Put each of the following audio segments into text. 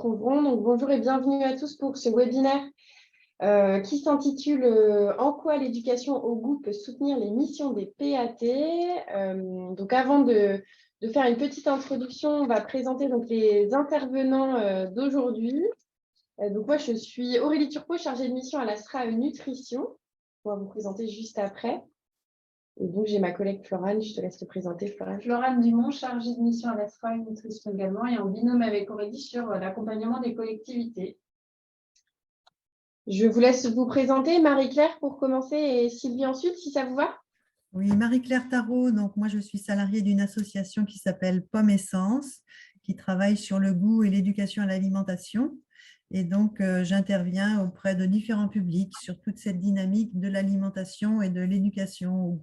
retrouveront. Donc, bonjour et bienvenue à tous pour ce webinaire qui s'intitule En quoi l'éducation au goût peut soutenir les missions des PAT. Donc, avant de faire une petite introduction, on va présenter donc, les intervenants d'aujourd'hui. Donc, moi, je suis Aurélie Turcot, chargée de mission à l'Astra Nutrition. On va vous présenter juste après. Et donc, j'ai ma collègue Florane, je te laisse te présenter, Florane. Florane Dumont, chargée de mission à l'Astra Nutrition également, et en binôme avec Aurélie sur l'accompagnement des collectivités. Je vous laisse vous présenter, Marie-Claire pour commencer et Sylvie ensuite, si ça vous va. Oui, Marie-Claire Tarot, donc moi je suis salariée d'une association qui s'appelle Pomme Essence, qui travaille sur le goût et l'éducation à l'alimentation. Et donc j'interviens auprès de différents publics sur toute cette dynamique de l'alimentation et de l'éducation au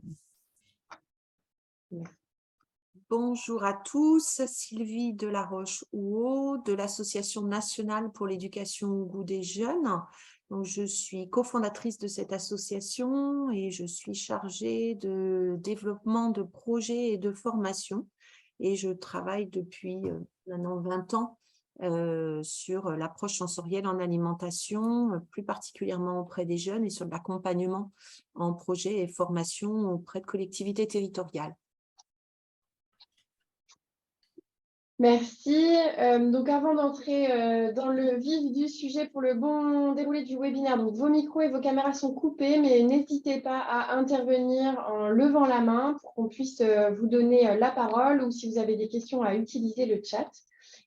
goût. Bonjour à tous, Sylvie Delaroche-Houot de l'Association nationale pour l'éducation au goût des jeunes. Donc, je suis cofondatrice de cette association et je suis chargée de développement de projets et de formation. Et je travaille depuis maintenant 20 ans sur l'approche sensorielle en alimentation, plus particulièrement auprès des jeunes et sur l'accompagnement en projet et formation auprès de collectivités territoriales. Merci. Donc, avant d'entrer dans le vif du sujet pour le bon déroulé du webinaire, donc vos micros et vos caméras sont coupés, mais n'hésitez pas à intervenir en levant la main pour qu'on puisse vous donner la parole ou si vous avez des questions à utiliser le chat.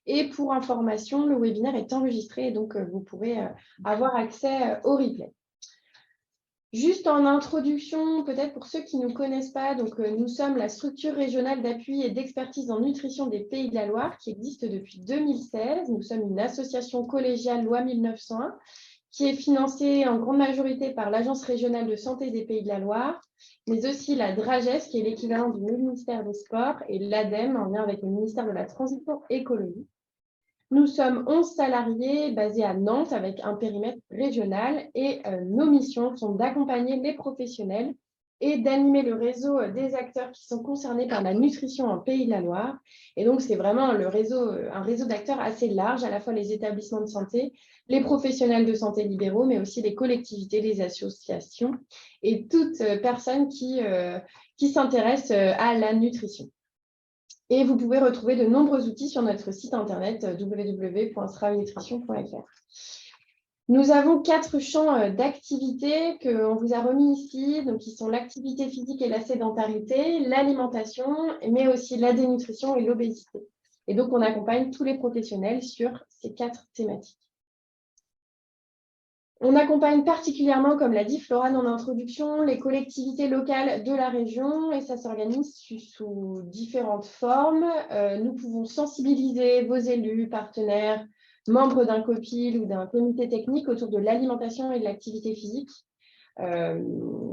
Et pour information, le webinaire est enregistré et donc vous pourrez avoir accès au replay. Juste en introduction, peut-être pour ceux qui ne nous connaissent pas, donc nous sommes la structure régionale d'appui et d'expertise en nutrition des Pays de la Loire qui existe depuis 2016. Nous sommes une association collégiale loi 1901 qui est financée en grande majorité par l'Agence régionale de santé des Pays de la Loire, mais aussi la DRAGES qui est l'équivalent du ministère des Sports et l'ADEME en lien avec le ministère de la Transition écologique. Nous sommes 11 salariés basés à Nantes avec un périmètre régional et nos missions sont d'accompagner les professionnels et d'animer le réseau des acteurs qui sont concernés par la nutrition en Pays de la Loire. Et donc, c'est vraiment un réseau d'acteurs assez large, à la fois les établissements de santé, les professionnels de santé libéraux, mais aussi les collectivités, les associations et toute personne qui s'intéresse à la nutrition. Et vous pouvez retrouver de nombreux outils sur notre site internet www.sranutrition.fr. Nous avons 4 champs d'activité qu'on vous a remis ici, donc qui sont l'activité physique et la sédentarité, l'alimentation, mais aussi la dénutrition et l'obésité. Et donc, on accompagne tous les professionnels sur ces 4 thématiques. On accompagne particulièrement, comme l'a dit Florane en introduction, les collectivités locales de la région et ça s'organise sous différentes formes. Nous pouvons sensibiliser vos élus, partenaires, membres d'un COPIL ou d'un comité technique autour de l'alimentation et de l'activité physique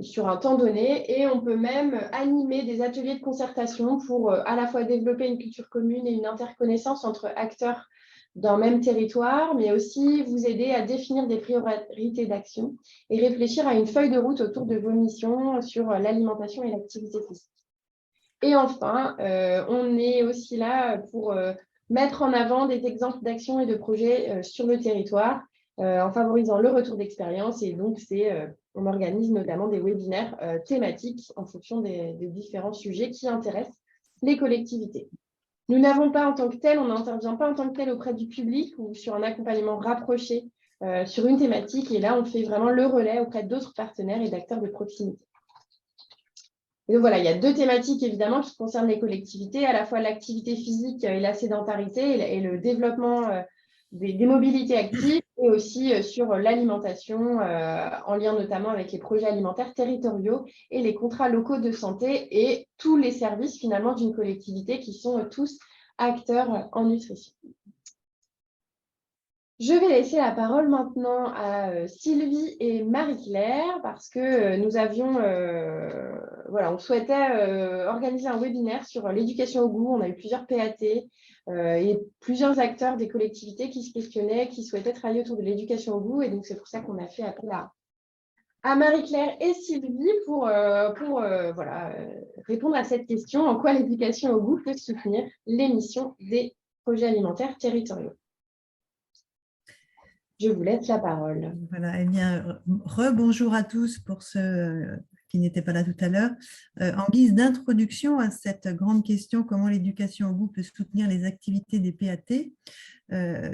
sur un temps donné et on peut même animer des ateliers de concertation pour à la fois développer une culture commune et une interconnaissance entre acteurs d'un même territoire, mais aussi vous aider à définir des priorités d'action et réfléchir à une feuille de route autour de vos missions sur l'alimentation et l'activité physique. Et enfin, on est aussi là pour mettre en avant des exemples d'actions et de projets sur le territoire en favorisant le retour d'expérience. Et donc, on organise notamment des webinaires thématiques en fonction des différents sujets qui intéressent les collectivités. Nous n'avons pas en tant que tel, on n'intervient pas en tant que tel auprès du public ou sur un accompagnement rapproché sur une thématique. Et là, on fait vraiment le relais auprès d'autres partenaires et d'acteurs de proximité. Et donc voilà, il y a 2 thématiques évidemment qui concernent les collectivités, à la fois l'activité physique et la sédentarité et le développement des mobilités actives et aussi sur l'alimentation en lien notamment avec les projets alimentaires territoriaux et les contrats locaux de santé et tous les services finalement d'une collectivité qui sont tous acteurs en nutrition. Je vais laisser la parole maintenant à Sylvie et Marie-Claire parce que nous avions, on souhaitait organiser un webinaire sur l'éducation au goût. On a eu plusieurs PAT et plusieurs acteurs des collectivités qui se questionnaient, qui souhaitaient travailler autour de l'éducation au goût. Et donc, c'est pour ça qu'on a fait appel à Marie-Claire et Sylvie pour répondre à cette question. En quoi l'éducation au goût peut soutenir les missions des projets alimentaires territoriaux? Je vous laisse la parole. Voilà, eh bien, rebonjour à tous pour ceux qui n'étaient pas là tout à l'heure. En guise d'introduction à cette grande question, comment l'éducation au goût peut soutenir les activités des PAT,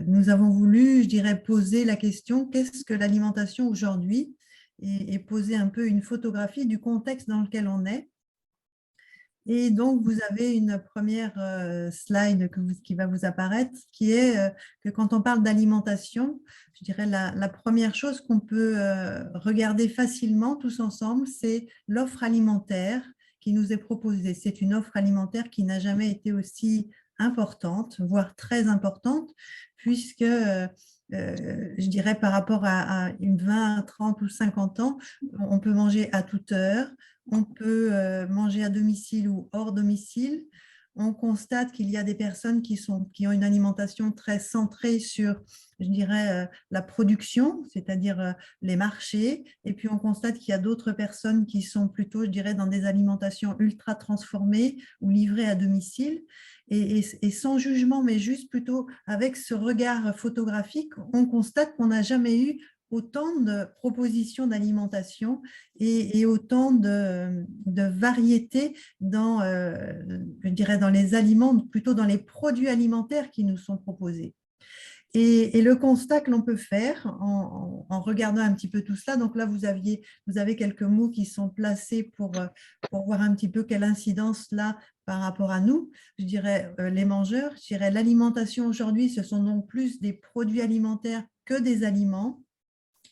nous avons voulu, je dirais, poser la question, qu'est-ce que l'alimentation aujourd'hui, et poser un peu une photographie du contexte dans lequel on est. Et donc, vous avez une première slide qui va vous apparaître, qui est que quand on parle d'alimentation, je dirais la première chose qu'on peut regarder facilement tous ensemble, c'est l'offre alimentaire qui nous est proposée. C'est une offre alimentaire qui n'a jamais été aussi importante, voire très importante, puisque je dirais par rapport à une 20, 30 ou 50 ans, on peut manger à toute heure, on peut manger à domicile ou hors domicile. On constate qu'il y a des personnes qui ont une alimentation très centrée sur, je dirais, la production, c'est-à-dire les marchés. Et puis, on constate qu'il y a d'autres personnes qui sont plutôt, je dirais, dans des alimentations ultra transformées ou livrées à domicile. Et sans jugement, mais juste plutôt avec ce regard photographique, on constate qu'on n'a jamais eu autant de propositions d'alimentation et autant de variétés dans, je dirais, dans les aliments, plutôt dans les produits alimentaires qui nous sont proposés. Et le constat que l'on peut faire en regardant un petit peu tout cela, donc là, vous avez quelques mots qui sont placés pour voir un petit peu quelle incidence là par rapport à nous. Je dirais les mangeurs, je dirais l'alimentation aujourd'hui, ce sont donc plus des produits alimentaires que des aliments.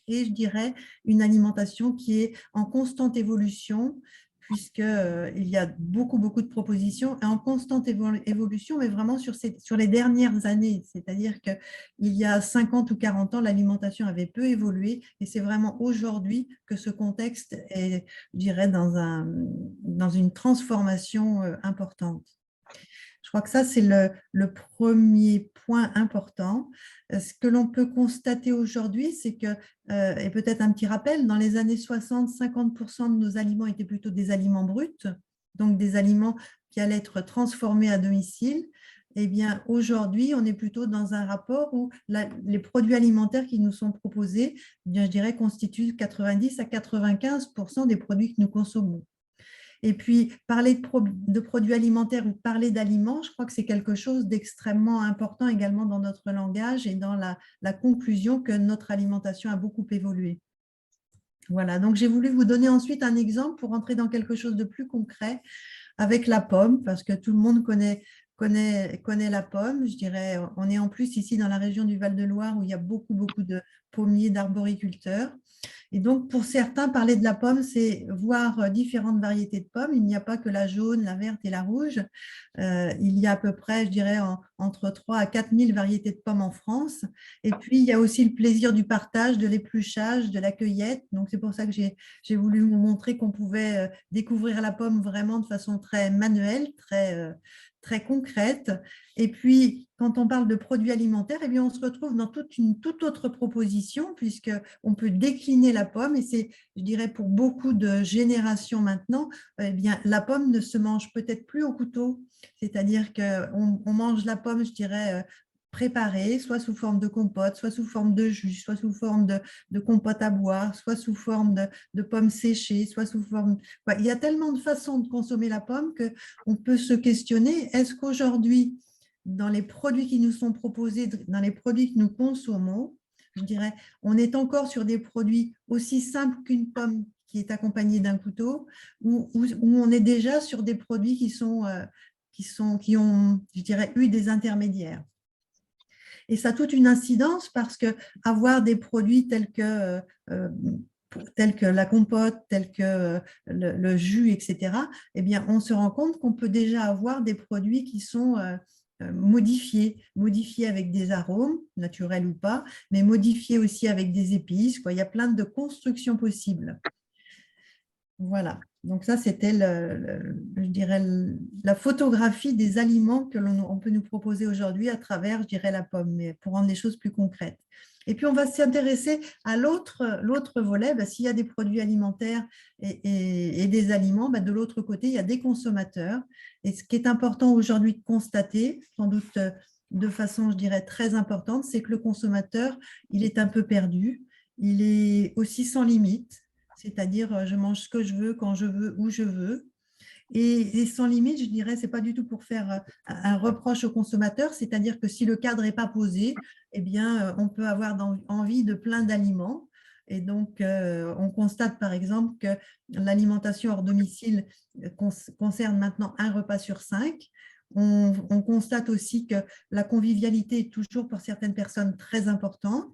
Et je dirais une alimentation qui est en constante évolution, puisqu'il y a beaucoup de propositions et en constante évolution, mais vraiment sur les dernières années. C'est-à-dire qu'il y a 50 ou 40 ans, l'alimentation avait peu évolué et c'est vraiment aujourd'hui que ce contexte est, je dirais, dans une transformation importante. Je crois que ça, c'est le premier point important. Ce que l'on peut constater aujourd'hui, c'est que, et peut-être un petit rappel, dans les années 60, 50% de nos aliments étaient plutôt des aliments bruts, donc des aliments qui allaient être transformés à domicile. Eh bien, aujourd'hui, on est plutôt dans un rapport où les produits alimentaires qui nous sont proposés, eh bien, je dirais, constituent 90 à 95% des produits que nous consommons. Et puis, parler de produits alimentaires ou parler d'aliments, je crois que c'est quelque chose d'extrêmement important également dans notre langage et dans la conclusion que notre alimentation a beaucoup évolué. Voilà, donc j'ai voulu vous donner ensuite un exemple pour entrer dans quelque chose de plus concret avec la pomme, parce que tout le monde connaît la pomme. Je dirais, on est en plus ici dans la région du Val-de-Loire où il y a beaucoup de pommiers, d'arboriculteurs. Et donc, pour certains, parler de la pomme, c'est voir différentes variétés de pommes. Il n'y a pas que la jaune, la verte et la rouge. Il y a à peu près, je dirais, entre 3 à 4 000 variétés de pommes en France. Et puis, il y a aussi le plaisir du partage, de l'épluchage, de la cueillette. Donc, c'est pour ça que j'ai voulu vous montrer qu'on pouvait découvrir la pomme vraiment de façon très manuelle, très concrète. Et puis, quand on parle de produits alimentaires, eh bien, on se retrouve dans une toute autre proposition, puisqu'on peut décliner la pomme. Et c'est, je dirais, pour beaucoup de générations maintenant, eh bien, la pomme ne se mange peut-être plus au couteau. C'est-à-dire qu'on mange la pomme, je dirais, préparée, soit sous forme de compote, soit sous forme de jus, soit sous forme de compote à boire, soit sous forme de pommes séchées, soit sous forme… Il y a tellement de façons de consommer la pomme qu'on peut se questionner, est-ce qu'aujourd'hui, dans les produits qui nous sont proposés, dans les produits que nous consommons, je dirais, on est encore sur des produits aussi simples qu'une pomme qui est accompagnée d'un couteau, ou on est déjà sur des produits qui ont, je dirais, eu des intermédiaires. Et ça a toute une incidence parce qu'avoir des produits tels que la compote, tels que le jus, etc., eh bien, on se rend compte qu'on peut déjà avoir des produits qui sont modifiés avec des arômes, naturels ou pas, mais modifiés aussi avec des épices. Il y a plein de constructions possibles. Voilà. Donc ça, c'était, je dirais, la photographie des aliments que l'on peut nous proposer aujourd'hui à travers, je dirais, la pomme, mais pour rendre les choses plus concrètes. Et puis, on va s'intéresser à l'autre volet. S'il y a des produits alimentaires et des aliments, de l'autre côté, il y a des consommateurs. Et ce qui est important aujourd'hui de constater, sans doute de façon, je dirais, très importante, c'est que le consommateur, il est un peu perdu, il est aussi sans limite, c'est-à-dire je mange ce que je veux, quand je veux, où je veux. Et sans limite, je dirais, ce n'est pas du tout pour faire un reproche au consommateur, c'est-à-dire que si le cadre n'est pas posé, eh bien, on peut avoir envie de plein d'aliments. Et donc, on constate par exemple que l'alimentation hors domicile concerne maintenant un repas sur 5. On constate aussi que la convivialité est toujours pour certaines personnes très importante.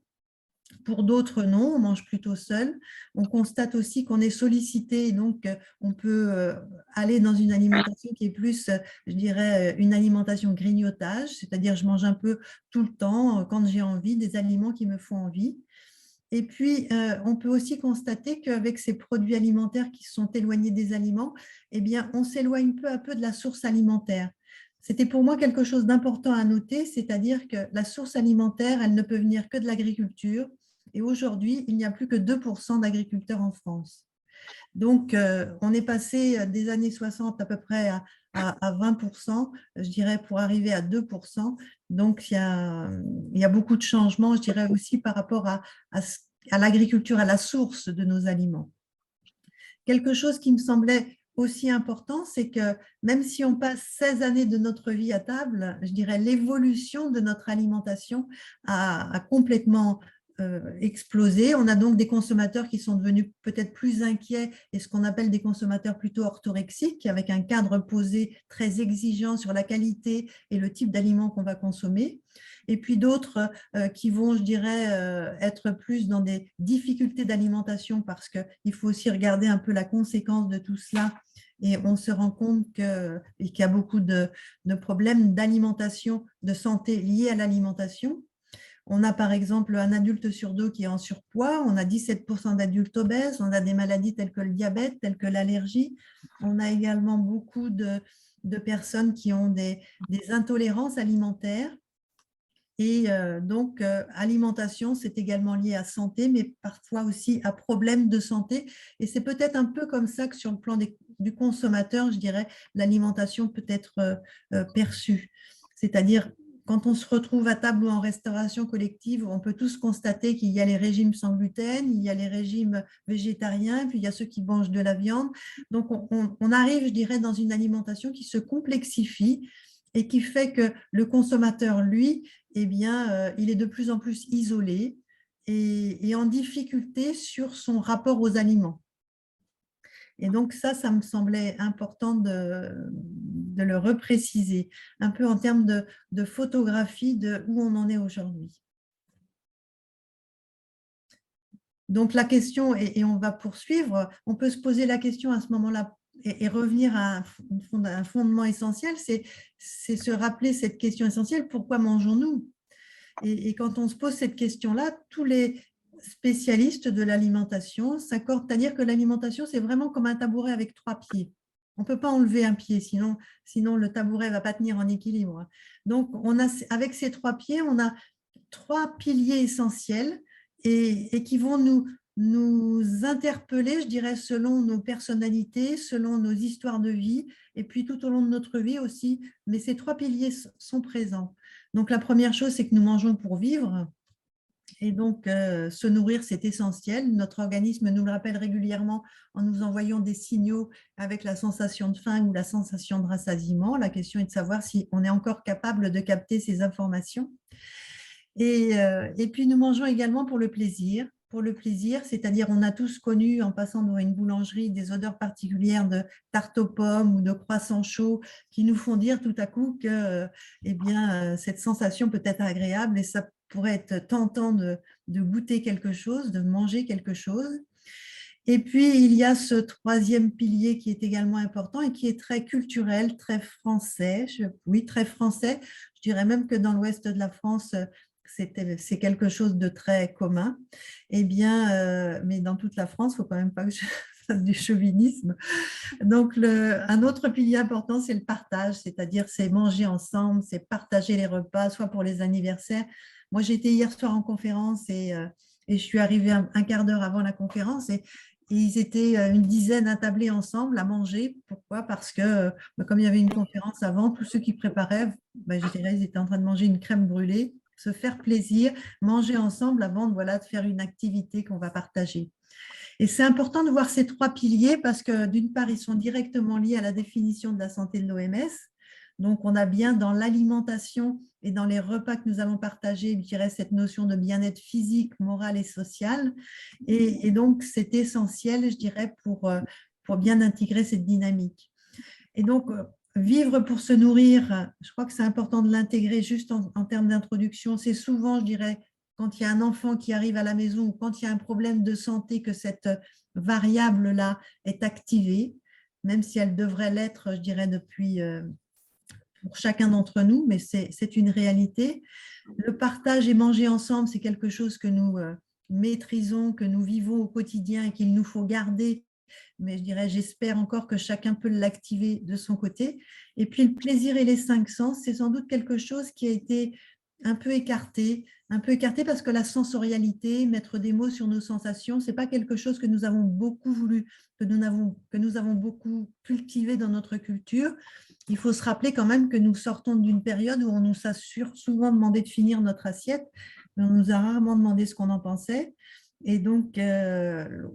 Pour d'autres, non, on mange plutôt seul. On constate aussi qu'on est sollicité, donc on peut aller dans une alimentation qui est plus, je dirais, une alimentation grignotage, c'est-à-dire je mange un peu tout le temps, quand j'ai envie, des aliments qui me font envie. Et puis, on peut aussi constater qu'avec ces produits alimentaires qui sont éloignés des aliments, eh bien, on s'éloigne peu à peu de la source alimentaire. C'était pour moi quelque chose d'important à noter, c'est-à-dire que la source alimentaire, elle ne peut venir que de l'agriculture. Et aujourd'hui, il n'y a plus que 2% d'agriculteurs en France. Donc, on est passé des années 60 à peu près à 20%, je dirais, pour arriver à 2%. Donc, il y a beaucoup de changements, je dirais, aussi par rapport à l'agriculture, à la source de nos aliments. Quelque chose qui me semblait aussi important, c'est que même si on passe 16 années de notre vie à table, je dirais l'évolution de notre alimentation a complètement explosé. On a donc des consommateurs qui sont devenus peut-être plus inquiets et ce qu'on appelle des consommateurs plutôt orthorexiques, avec un cadre posé très exigeant sur la qualité et le type d'aliments qu'on va consommer. Et puis d'autres qui vont, je dirais, être plus dans des difficultés d'alimentation parce qu'il faut aussi regarder un peu la conséquence de tout cela. Et on se rend compte qu'il y a beaucoup de problèmes d'alimentation, de santé liés à l'alimentation. On a par exemple un adulte sur 2 qui est en surpoids, on a 17% d'adultes obèses, on a des maladies telles que le diabète, telles que l'allergie. On a également beaucoup de personnes qui ont des intolérances alimentaires. Et donc, alimentation, c'est également lié à santé, mais parfois aussi à problèmes de santé. Et c'est peut-être un peu comme ça que sur le plan du consommateur, je dirais, l'alimentation peut être perçue. C'est-à-dire, quand on se retrouve à table ou en restauration collective, on peut tous constater qu'il y a les régimes sans gluten, il y a les régimes végétariens, puis il y a ceux qui mangent de la viande. Donc, on arrive, je dirais, dans une alimentation qui se complexifie et qui fait que le consommateur, lui, eh bien, il est de plus en plus isolé et en difficulté sur son rapport aux aliments. Et donc ça me semblait important de le repréciser, un peu en termes de photographie de où on en est aujourd'hui. Donc la question, et on va poursuivre, on peut se poser la question à ce moment-là et revenir à un fondement essentiel, c'est se rappeler cette question essentielle, pourquoi mangeons-nous ? Et quand on se pose cette question-là, tous les spécialistes de l'alimentation s'accordent à dire que l'alimentation, c'est vraiment comme un tabouret avec 3 pieds. On ne peut pas enlever un pied, sinon le tabouret ne va pas tenir en équilibre. Donc, avec ces 3 pieds, on a 3 piliers essentiels et qui vont nous interpeller, je dirais, selon nos personnalités, selon nos histoires de vie, et puis tout au long de notre vie aussi. Mais ces 3 piliers sont présents. Donc, la première chose, c'est que nous mangeons pour vivre. Et donc, se nourrir, c'est essentiel. Notre organisme nous le rappelle régulièrement en nous envoyant des signaux avec la sensation de faim ou la sensation de rassasiement. La question est de savoir si on est encore capable de capter ces informations. Et puis, nous mangeons également pour le plaisir. Pour le plaisir, c'est-à-dire on a tous connu, en passant devant une boulangerie, des odeurs particulières de tarte aux pommes ou de croissants chauds qui nous font dire tout à coup que eh bien, cette sensation peut être agréable et ça pourrait être tentant de goûter quelque chose, de manger quelque chose. Et puis, il y a ce 3e pilier qui est également important et qui est très culturel, très français. Oui, très français. Je dirais même que dans l'ouest de la France, c'est quelque chose de très commun. Eh bien, mais dans toute la France, il ne faut quand même pas que je fasse du chauvinisme. Donc, un autre pilier important, c'est le partage, c'est-à-dire c'est manger ensemble, c'est partager les repas, soit pour les anniversaires. Moi, j'étais hier soir en conférence et je suis arrivée un quart d'heure avant la conférence et et ils étaient une dizaine attablés ensemble à manger. Pourquoi? Parce que comme il y avait une conférence avant, tous ceux qui préparaient, je dirais, ils étaient en train de manger une crème brûlée, se faire plaisir, manger ensemble avant de faire une activité qu'on va partager. Et c'est important de voir ces trois piliers parce que d'une part, ils sont directement liés à la définition de la santé de l'OMS. Donc, on a bien dans l'alimentation et dans les repas que nous allons partager, je dirais, cette notion de bien-être physique, moral et social. Et donc, c'est essentiel, je dirais, pour bien intégrer cette dynamique. Et donc, vivre pour se nourrir, je crois que c'est important de l'intégrer juste en termes d'introduction. C'est souvent, je dirais, quand il y a un enfant qui arrive à la maison ou quand il y a un problème de santé que cette variable-là est activée, même si elle devrait l'être, je dirais, depuis pour chacun d'entre nous, mais c'est une réalité. Le partage et manger ensemble, c'est quelque chose que nous maîtrisons, que nous vivons au quotidien et qu'il nous faut garder. Mais je dirais, j'espère encore que chacun peut l'activer de son côté. Et puis le plaisir et les 5 sens, c'est sans doute quelque chose qui a été un peu écarté parce que la sensorialité, mettre des mots sur nos sensations, ce n'est pas quelque chose que nous avons beaucoup voulu, que nous avons beaucoup cultivé dans notre culture. Il faut se rappeler quand même que nous sortons d'une période où on nous a souvent demandé de finir notre assiette, mais on nous a rarement demandé ce qu'on en pensait. Et donc,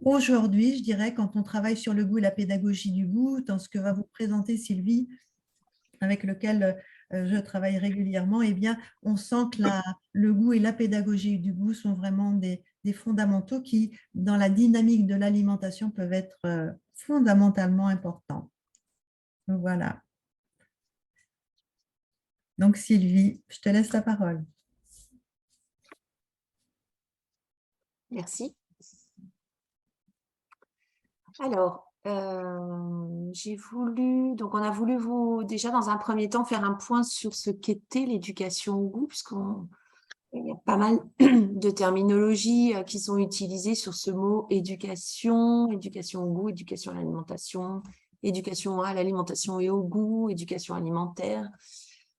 aujourd'hui, je dirais, quand on travaille sur le goût et la pédagogie du goût, dans ce que va vous présenter Sylvie, avec lequel je travaille régulièrement, eh bien, on sent que le goût et la pédagogie du goût sont vraiment des fondamentaux qui, dans la dynamique de l'alimentation, peuvent être fondamentalement importants. Donc, voilà. Donc, Sylvie, je te laisse la parole. Merci. Alors, j'ai voulu, donc on a voulu vous, déjà dans un premier temps, faire un point sur ce qu'était l'éducation au goût, puisqu'il y a pas mal de terminologies qui sont utilisées sur ce mot éducation, éducation au goût, éducation à l'alimentation, éducation à l'alimentation et au goût, éducation alimentaire.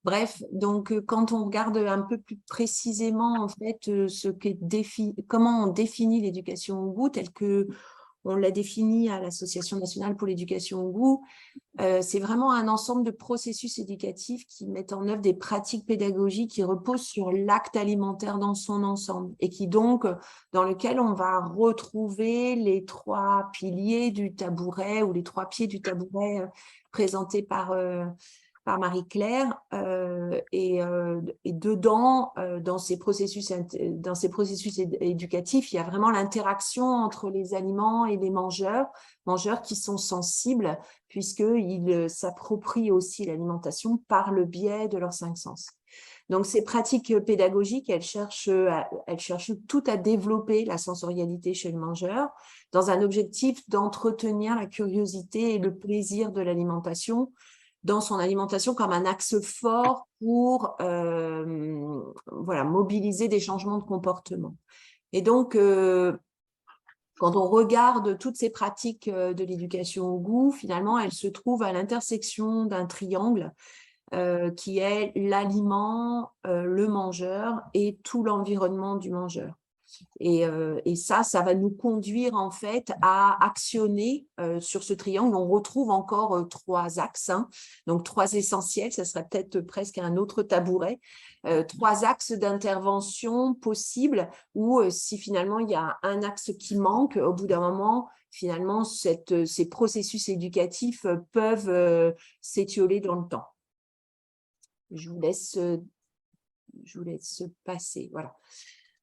Bref, donc quand on regarde un peu plus précisément en fait comment on définit l'éducation au goût telle que on l'a défini à l'Association nationale pour l'éducation au goût, c'est vraiment un ensemble de processus éducatifs qui mettent en œuvre des pratiques pédagogiques qui reposent sur l'acte alimentaire dans son ensemble et qui donc, dans lequel on va retrouver les 3 piliers du tabouret ou les 3 pieds du tabouret présentés par Marie-Claire et dedans, dans ces processus éducatifs, il y a vraiment l'interaction entre les aliments et les mangeurs qui sont sensibles puisqu'ils s'approprient aussi l'alimentation par le biais de leurs 5 sens. Donc, ces pratiques pédagogiques, elles cherchent tout à développer la sensorialité chez le mangeur dans un objectif d'entretenir la curiosité et le plaisir de l'alimentation dans son alimentation comme un axe fort pour mobiliser des changements de comportement. Et donc, quand on regarde toutes ces pratiques de l'éducation au goût, finalement, elles se trouvent à l'intersection d'un triangle qui est l'aliment, le mangeur et tout l'environnement du mangeur. Et ça va nous conduire en fait à actionner sur ce triangle. On retrouve encore 3 axes, donc 3 essentiels, ça serait peut-être presque un autre tabouret, 3 axes d'intervention possibles où si finalement il y a un axe qui manque, au bout d'un moment, finalement, ces processus éducatifs peuvent s'étioler dans le temps. Je vous laisse passer, voilà.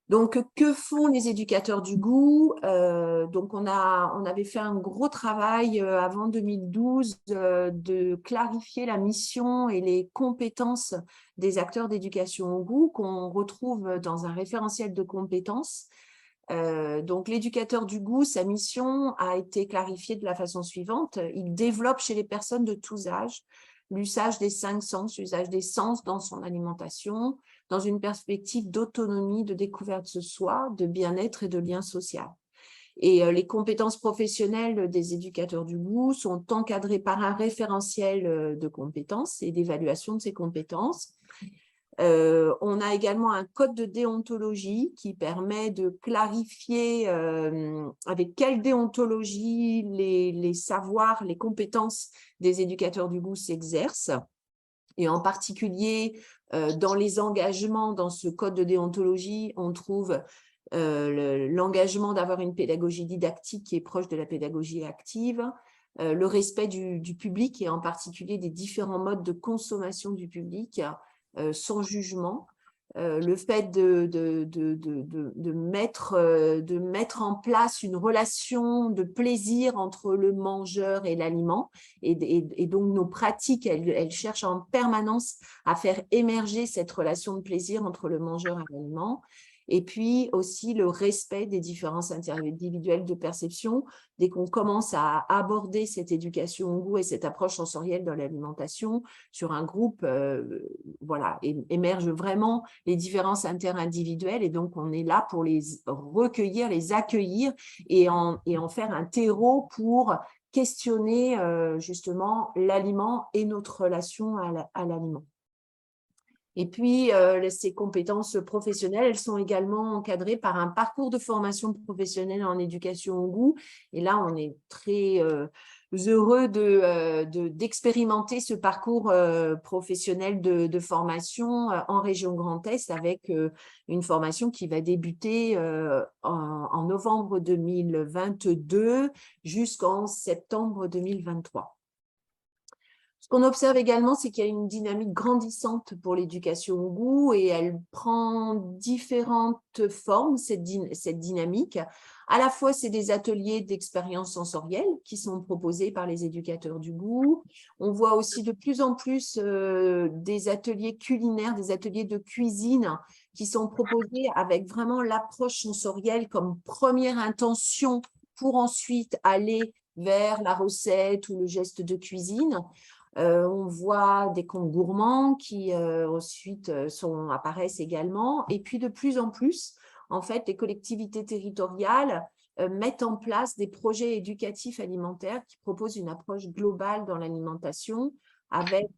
Donc, que font les éducateurs du goût? Donc, on avait fait un gros travail avant 2012 de clarifier la mission et les compétences des acteurs d'éducation au goût qu'on retrouve dans un référentiel de compétences. Donc, l'éducateur du goût, sa mission a été clarifiée de la façon suivante. Il développe chez les personnes de tous âges l'usage des 5 sens, l'usage des sens dans son alimentation, dans une perspective d'autonomie, de découverte de soi, de bien-être et de lien social. Et les compétences professionnelles des éducateurs du goût sont encadrées par un référentiel de compétences et d'évaluation de ces compétences. On a également un code de déontologie qui permet de clarifier avec quelle déontologie les savoirs, les compétences des éducateurs du goût s'exercent. Et en particulier, dans les engagements, dans ce code de déontologie, on trouve l'engagement d'avoir une pédagogie didactique qui est proche de la pédagogie active, le respect du public et en particulier des différents modes de consommation du public, sans jugement, le fait de mettre en place une relation de plaisir entre le mangeur et l'aliment. Et donc, nos pratiques, elles cherchent en permanence à faire émerger cette relation de plaisir entre le mangeur et l'aliment. Et puis aussi le respect des différences individuelles de perception. Dès qu'on commence à aborder cette éducation au goût et cette approche sensorielle dans l'alimentation sur un groupe, voilà, émergent vraiment les différences interindividuelles et donc on est là pour les recueillir, les accueillir et en faire un terreau pour questionner justement l'aliment et notre relation à l'aliment. Et puis, ces compétences professionnelles, elles sont également encadrées par un parcours de formation professionnelle en éducation au goût. Et là, on est très heureux d'expérimenter ce parcours professionnel de formation en région Grand Est avec une formation qui va débuter en novembre 2022 jusqu'en septembre 2023. Ce qu'on observe également, c'est qu'il y a une dynamique grandissante pour l'éducation au goût et elle prend différentes formes, cette dynamique. À la fois, c'est des ateliers d'expérience sensorielle qui sont proposés par les éducateurs du goût. On voit aussi de plus en plus des ateliers culinaires, des ateliers de cuisine qui sont proposés avec vraiment l'approche sensorielle comme première intention pour ensuite aller vers la recette ou le geste de cuisine. On voit des comptes gourmands qui ensuite apparaissent également. Et puis de plus en plus, en fait, les collectivités territoriales mettent en place des projets éducatifs alimentaires qui proposent une approche globale dans l'alimentation avec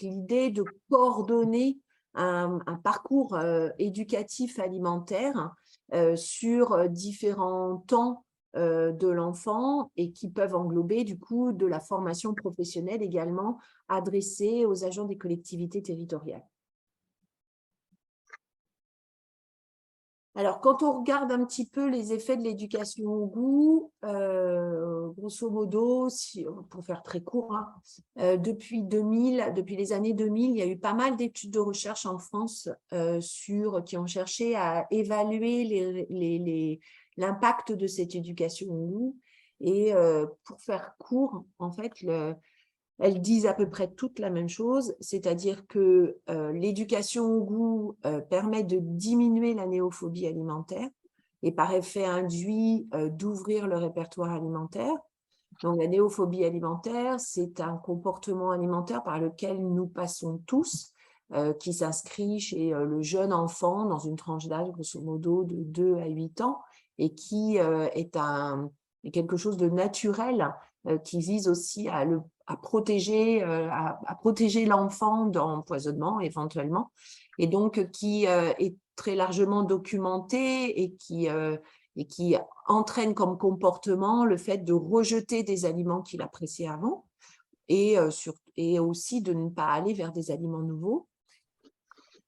l'idée de coordonner un parcours éducatif alimentaire sur différents temps de l'enfant et qui peuvent englober du coup de la formation professionnelle également adressée aux agents des collectivités territoriales. Alors, quand on regarde un petit peu les effets de l'éducation au goût, grosso modo, pour faire très court, hein, depuis les années 2000, il y a eu pas mal d'études de recherche en France qui ont cherché à évaluer l'impact de cette éducation au goût. Et pour faire court, en fait, elles disent à peu près toutes la même chose, c'est-à-dire que l'éducation au goût permet de diminuer la néophobie alimentaire et par effet induit d'ouvrir le répertoire alimentaire. Donc la néophobie alimentaire, c'est un comportement alimentaire par lequel nous passons tous, qui s'inscrit chez le jeune enfant dans une tranche d'âge grosso modo de 2 à 8 ans et qui est quelque chose de naturel qui vise aussi à protéger l'enfant d'empoisonnement éventuellement, et donc qui est très largement documenté et qui entraîne comme comportement le fait de rejeter des aliments qu'il appréciait avant et aussi de ne pas aller vers des aliments nouveaux.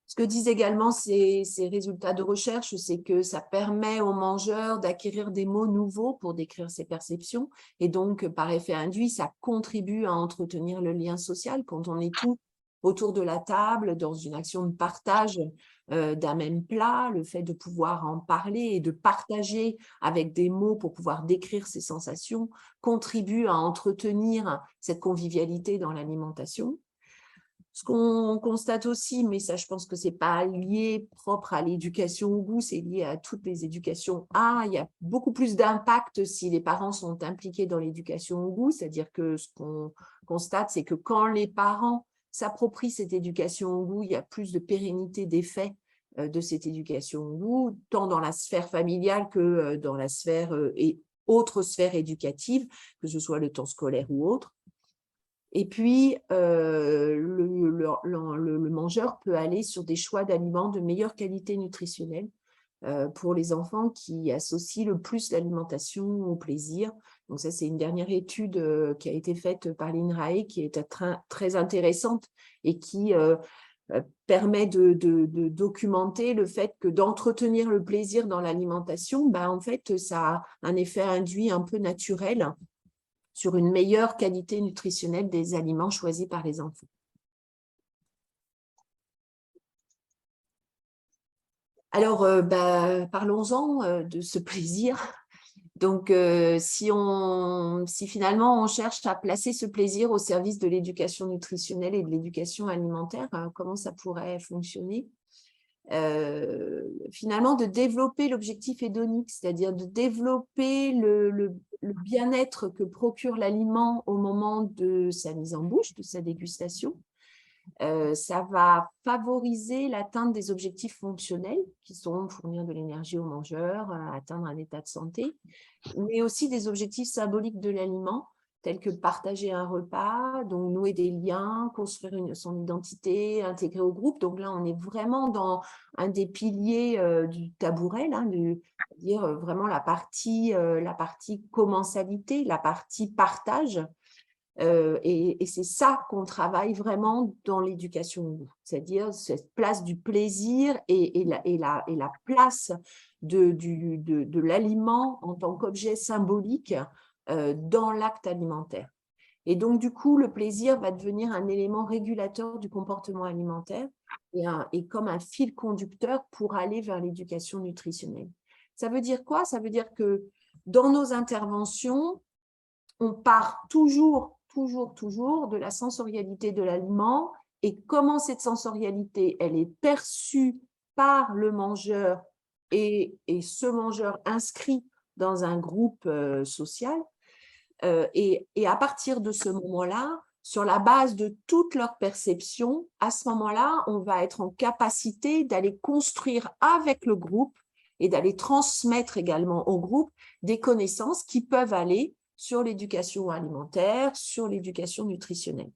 Ce que disent également ces résultats de recherche, c'est que ça permet aux mangeurs d'acquérir des mots nouveaux pour décrire ses perceptions. Et donc, par effet induit, ça contribue à entretenir le lien social quand on est tous autour de la table, dans une action de partage d'un même plat, le fait de pouvoir en parler et de partager avec des mots pour pouvoir décrire ses sensations contribue à entretenir cette convivialité dans l'alimentation. Ce qu'on constate aussi, mais ça je pense que ce n'est pas lié propre à l'éducation au goût, c'est lié à toutes les éducations. Il y a beaucoup plus d'impact si les parents sont impliqués dans l'éducation au goût, c'est-à-dire que ce qu'on constate, c'est que quand les parents s'approprient cette éducation au goût, il y a plus de pérennité d'effet de cette éducation au goût, tant dans la sphère familiale que dans la sphère et autres sphères éducatives, que ce soit le temps scolaire ou autre. Et puis, le mangeur peut aller sur des choix d'aliments de meilleure qualité nutritionnelle pour les enfants qui associent le plus l'alimentation au plaisir. Donc ça, c'est une dernière étude qui a été faite par l'INRAE qui est très intéressante et qui permet de documenter le fait que d'entretenir le plaisir dans l'alimentation, en fait, ça a un effet induit un peu naturel sur une meilleure qualité nutritionnelle des aliments choisis par les enfants. Alors, parlons-en de ce plaisir. Donc, si finalement on cherche à placer ce plaisir au service de l'éducation nutritionnelle et de l'éducation alimentaire, comment ça pourrait fonctionner? Finalement, de développer l'objectif hédonique, c'est-à-dire de développer le bien-être que procure l'aliment au moment de sa mise en bouche, de sa dégustation. Ça va favoriser l'atteinte des objectifs fonctionnels qui sont fournir de l'énergie au mangeur, atteindre un état de santé, mais aussi des objectifs symboliques de l'aliment tels que partager un repas, donc nouer des liens, construire son identité, intégrer au groupe. Donc là, on est vraiment dans un des piliers du tabouret, c'est-à-dire vraiment la partie commensalité, la partie partage. Et c'est ça qu'on travaille vraiment dans l'éducation au goût, c'est-à-dire cette place du plaisir et la place de l'aliment en tant qu'objet symbolique dans l'acte alimentaire. Et donc, du coup, le plaisir va devenir un élément régulateur du comportement alimentaire et comme un fil conducteur pour aller vers l'éducation nutritionnelle. Ça veut dire quoi? Ça veut dire que dans nos interventions, on part toujours de la sensorialité de l'aliment et comment cette sensorialité, elle est perçue par le mangeur et ce mangeur inscrit dans un groupe social. Et à partir de ce moment-là, sur la base de toute leur perception, à ce moment-là, on va être en capacité d'aller construire avec le groupe et d'aller transmettre également au groupe des connaissances qui peuvent aller sur l'éducation alimentaire, sur l'éducation nutritionnelle.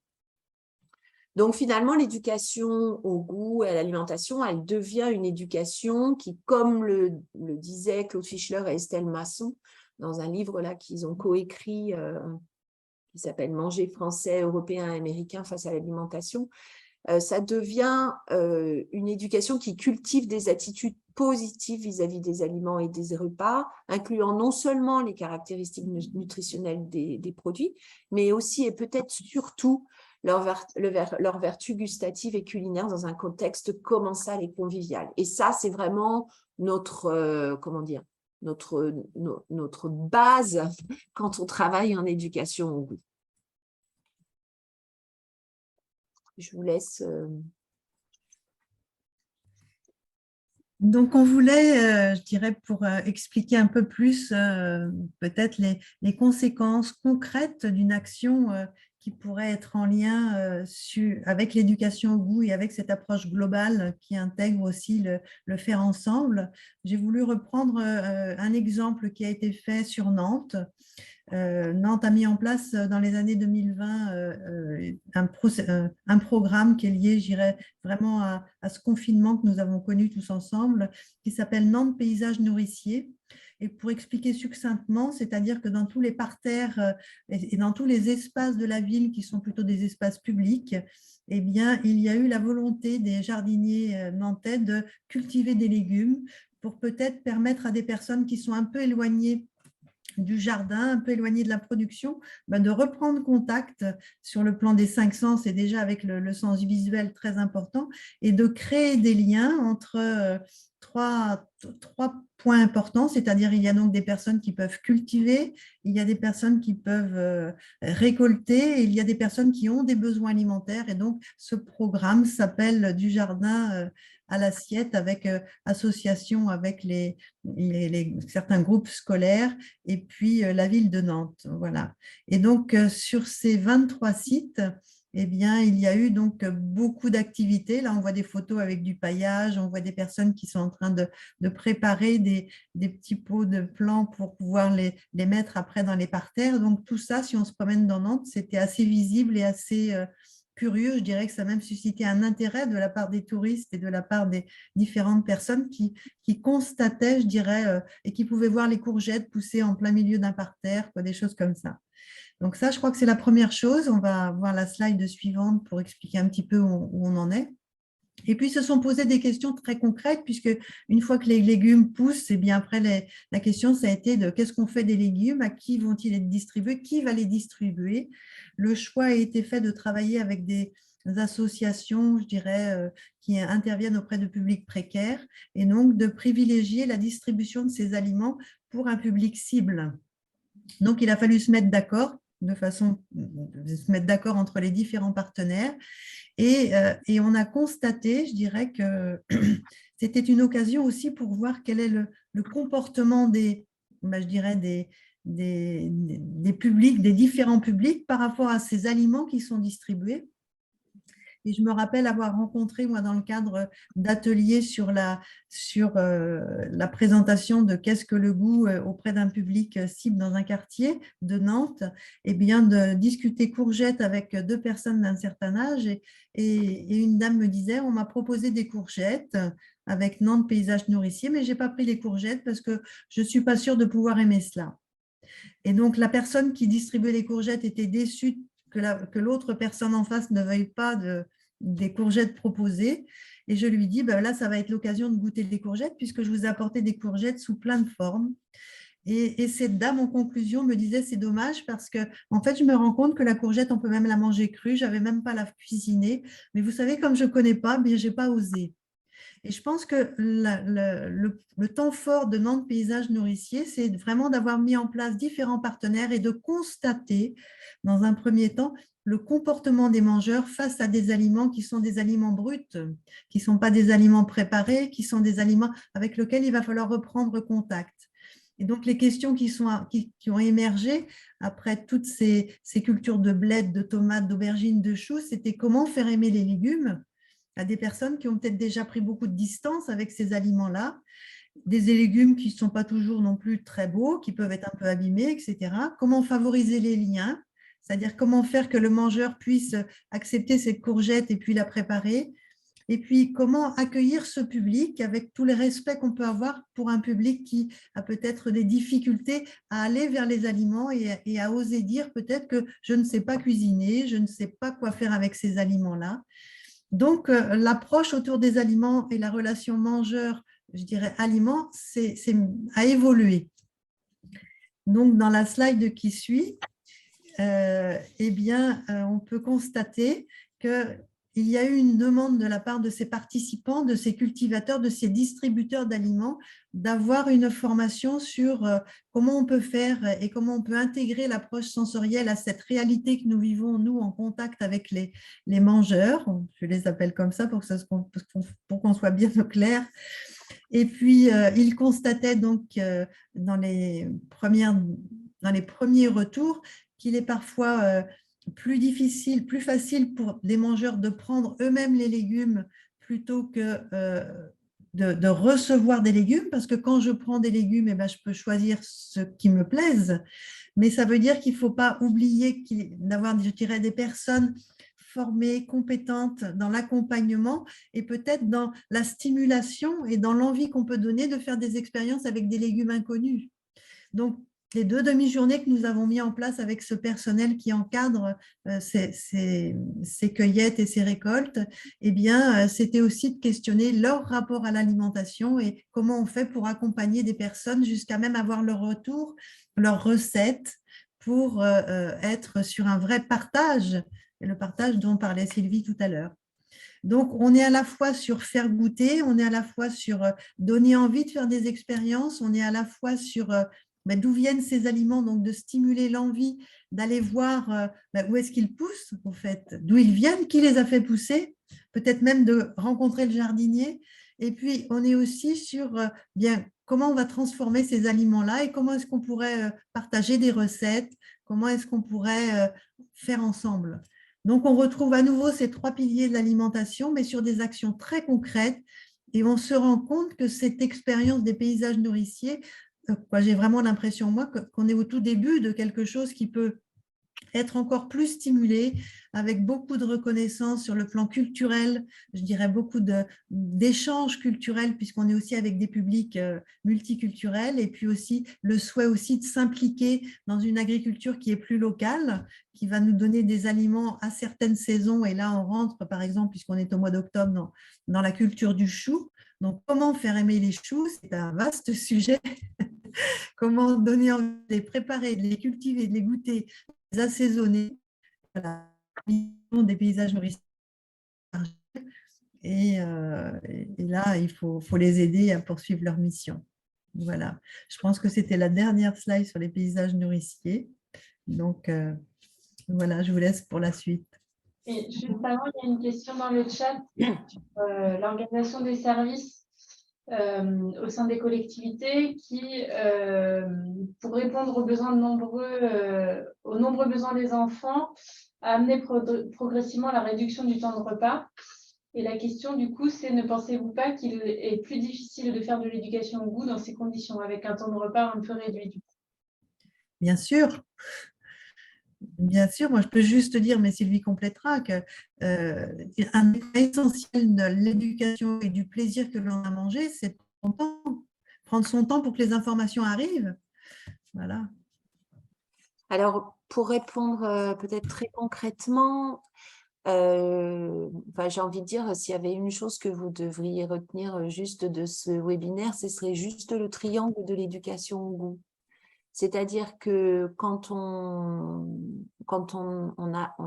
Donc finalement, l'éducation au goût et à l'alimentation, elle devient une éducation qui, comme le disaient Claude Fischler et Estelle Masson, dans un livre là qu'ils ont coécrit, qui s'appelle « Manger français, européen, américain face à l'alimentation », ça devient une éducation qui cultive des attitudes positives vis-à-vis des aliments et des repas, incluant non seulement les caractéristiques nutritionnelles des produits, mais aussi et peut-être surtout leur vertu gustative et culinaire dans un contexte commensal et convivial. Et ça, c'est vraiment notre, notre base quand on travaille en éducation au goût. Je vous laisse. Donc, on voulait, je dirais, pour expliquer un peu plus peut-être les conséquences concrètes d'une action qui pourrait être en lien avec l'éducation au goût et avec cette approche globale qui intègre aussi le faire ensemble. J'ai voulu reprendre un exemple qui a été fait sur Nantes. Nantes a mis en place dans les années 2020 un programme qui est lié, je dirais, vraiment à ce confinement que nous avons connu tous ensemble, qui s'appelle Nantes Paysage Nourricier. Et pour expliquer succinctement, c'est-à-dire que dans tous les parterres et dans tous les espaces de la ville qui sont plutôt des espaces publics, eh bien, il y a eu la volonté des jardiniers nantais de cultiver des légumes pour peut-être permettre à des personnes qui sont un peu éloignées du jardin, un peu éloigné de la production, de reprendre contact sur le plan des 5 sens et déjà avec le sens visuel très important et de créer des liens entre trois points importants, c'est-à-dire il y a donc des personnes qui peuvent cultiver, il y a des personnes qui peuvent récolter, et il y a des personnes qui ont des besoins alimentaires et donc ce programme s'appelle Du jardin à l'assiette avec association avec certains groupes scolaires et puis la ville de Nantes. Voilà. Et donc, sur ces 23 sites, eh bien, il y a eu donc beaucoup d'activités. Là, on voit des photos avec du paillage, on voit des personnes qui sont en train de préparer des petits pots de plants pour pouvoir les mettre après dans les parterres. Donc, tout ça, si on se promène dans Nantes, c'était assez visible et assez curieux. Je dirais que ça a même suscité un intérêt de la part des touristes et de la part des différentes personnes qui constataient, je dirais, et qui pouvaient voir les courgettes pousser en plein milieu d'un parterre, quoi, des choses comme ça. Donc ça, je crois que c'est la première chose. On va voir la slide suivante pour expliquer un petit peu où on en est. Et puis, se sont posées des questions très concrètes, puisque une fois que les légumes poussent, et bien après, la question, ça a été de qu'est-ce qu'on fait des légumes, à qui vont-ils être distribués, qui va les distribuer. Le choix a été fait de travailler avec des associations, je dirais, qui interviennent auprès de publics précaires, et donc de privilégier la distribution de ces aliments pour un public cible. Donc, il a fallu se mettre d'accord se mettre d'accord entre les différents partenaires. Et on a constaté, je dirais, que c'était une occasion aussi pour voir quel est le comportement je dirais des publics, des différents publics par rapport à ces aliments qui sont distribués. Et je me rappelle avoir rencontré, moi, dans le cadre d'ateliers sur la présentation de qu'est-ce que le goût auprès d'un public cible dans un quartier de Nantes, et bien de discuter courgettes avec 2 personnes d'un certain âge. Et une dame me disait, on m'a proposé des courgettes avec Nantes paysage nourricier, mais je n'ai pas pris les courgettes parce que je ne suis pas sûre de pouvoir aimer cela. Et donc, la personne qui distribuait les courgettes était déçue que l'autre personne en face ne veuille pas des courgettes proposées. Et je lui dis, ben là, ça va être l'occasion de goûter des courgettes puisque je vous ai apporté des courgettes sous plein de formes. Et cette dame, en conclusion, me disait, c'est dommage parce que, en fait, je me rends compte que la courgette, on peut même la manger crue. Je n'avais même pas la cuisiner. Mais vous savez, comme je ne connais pas, je n'ai pas osé. Et je pense que le temps fort de Nantes Paysage Nourricier, c'est vraiment d'avoir mis en place différents partenaires et de constater, dans un premier temps, le comportement des mangeurs face à des aliments qui sont des aliments bruts, qui ne sont pas des aliments préparés, qui sont des aliments avec lesquels il va falloir reprendre contact. Et donc, les questions qui ont émergé après toutes ces cultures de blé, de tomates, d'aubergines, de choux, c'était comment faire aimer les légumes à des personnes qui ont peut-être déjà pris beaucoup de distance avec ces aliments-là, des légumes qui ne sont pas toujours non plus très beaux, qui peuvent être un peu abîmés, etc. Comment favoriser les liens, c'est-à-dire comment faire que le mangeur puisse accepter cette courgette et puis la préparer, et puis comment accueillir ce public avec tous les respects qu'on peut avoir pour un public qui a peut-être des difficultés à aller vers les aliments et à oser dire peut-être que je ne sais pas cuisiner, je ne sais pas quoi faire avec ces aliments-là. Donc, l'approche autour des aliments et la relation mangeur, je dirais aliment, a évolué. Donc, dans la slide qui suit, eh bien, on peut constater qu'il y a eu une demande de la part de ces participants, de ces cultivateurs, de ces distributeurs d'aliments, d'avoir une formation sur comment on peut faire et comment on peut intégrer l'approche sensorielle à cette réalité que nous vivons, nous, en contact avec les mangeurs. Je les appelle comme ça pour qu'on soit bien au clair. Et puis, ils constataient donc dans les premiers retours qu'il est parfois plus difficile, plus facile pour les mangeurs de prendre eux-mêmes les légumes plutôt que de recevoir des légumes, parce que quand je prends des légumes, je peux choisir ce qui me plaise, mais ça veut dire qu'il ne faut pas oublier d'avoir, je dirais, des personnes formées, compétentes dans l'accompagnement et peut-être dans la stimulation et dans l'envie qu'on peut donner de faire des expériences avec des légumes inconnus. Donc, les 2 demi-journées que nous avons mis en place avec ce personnel qui encadre ces cueillettes et ces récoltes, eh bien, c'était aussi de questionner leur rapport à l'alimentation et comment on fait pour accompagner des personnes jusqu'à même avoir leur retour, leurs recettes pour être sur un vrai partage, et le partage dont parlait Sylvie tout à l'heure. Donc, on est à la fois sur faire goûter, on est à la fois sur donner envie de faire des expériences, on est à la fois sur d'où viennent ces aliments, donc de stimuler l'envie d'aller voir où est-ce qu'ils poussent, en fait, d'où ils viennent, qui les a fait pousser, peut-être même de rencontrer le jardinier. Et puis, on est aussi sur bien comment on va transformer ces aliments-là et comment est-ce qu'on pourrait partager des recettes, comment est-ce qu'on pourrait faire ensemble. Donc, on retrouve à nouveau ces 3 piliers de l'alimentation, mais sur des actions très concrètes. Et on se rend compte que cette expérience des paysages nourriciers, j'ai vraiment l'impression, moi, qu'on est au tout début de quelque chose qui peut être encore plus stimulé, avec beaucoup de reconnaissance sur le plan culturel, je dirais beaucoup d'échanges culturels, puisqu'on est aussi avec des publics multiculturels, et puis aussi le souhait aussi de s'impliquer dans une agriculture qui est plus locale, qui va nous donner des aliments à certaines saisons. Et là, on rentre, par exemple, puisqu'on est au mois d'octobre, dans la culture du chou. Donc, comment faire aimer les choux? C'est un vaste sujet. Comment donner envie de les préparer, de les cultiver, de les goûter, de les assaisonner. Voilà. Des paysages nourriciers. Et là, il faut les aider à poursuivre leur mission. Voilà. Je pense que c'était la dernière slide sur les paysages nourriciers. Donc, voilà, je vous laisse pour la suite. Et juste avant, il y a une question dans le chat sur l'organisation des services au sein des collectivités qui, pour répondre aux nombreux besoins des enfants, a amené progressivement la réduction du temps de repas. Et la question, du coup, c'est: ne pensez-vous pas qu'il est plus difficile de faire de l'éducation au goût dans ces conditions, avec un temps de repas un peu réduit, du coup? Bien sûr. Bien sûr, moi je peux juste dire, mais Sylvie complétera, que un élément essentiel de l'éducation et du plaisir que l'on a mangé, c'est prendre son temps pour que les informations arrivent. Voilà. Alors, pour répondre peut-être très concrètement, j'ai envie de dire, s'il y avait une chose que vous devriez retenir juste de ce webinaire, ce serait juste le triangle de l'éducation au goût. C'est-à-dire que quand on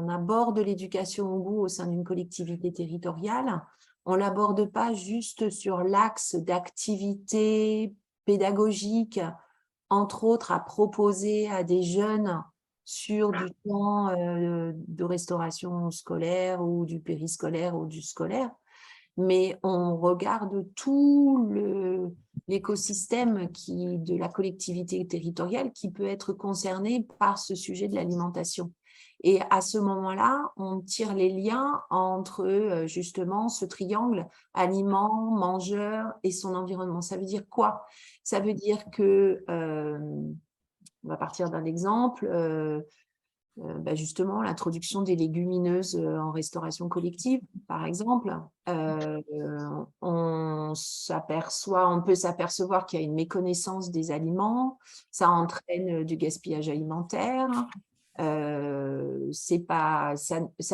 aborde l'éducation au goût au sein d'une collectivité territoriale, on ne l'aborde pas juste sur l'axe d'activité pédagogique, entre autres à proposer à des jeunes sur du temps de restauration scolaire ou du périscolaire ou du scolaire, mais on regarde tout l'écosystème de la collectivité territoriale qui peut être concerné par ce sujet de l'alimentation. Et à ce moment-là, on tire les liens entre justement ce triangle aliment, mangeur et son environnement. Ça veut dire quoi? Ça veut dire que, on va partir d'un exemple, justement l'introduction des légumineuses en restauration collective, par exemple. On peut s'apercevoir qu'il y a une méconnaissance des aliments, ça entraîne du gaspillage alimentaire. Ça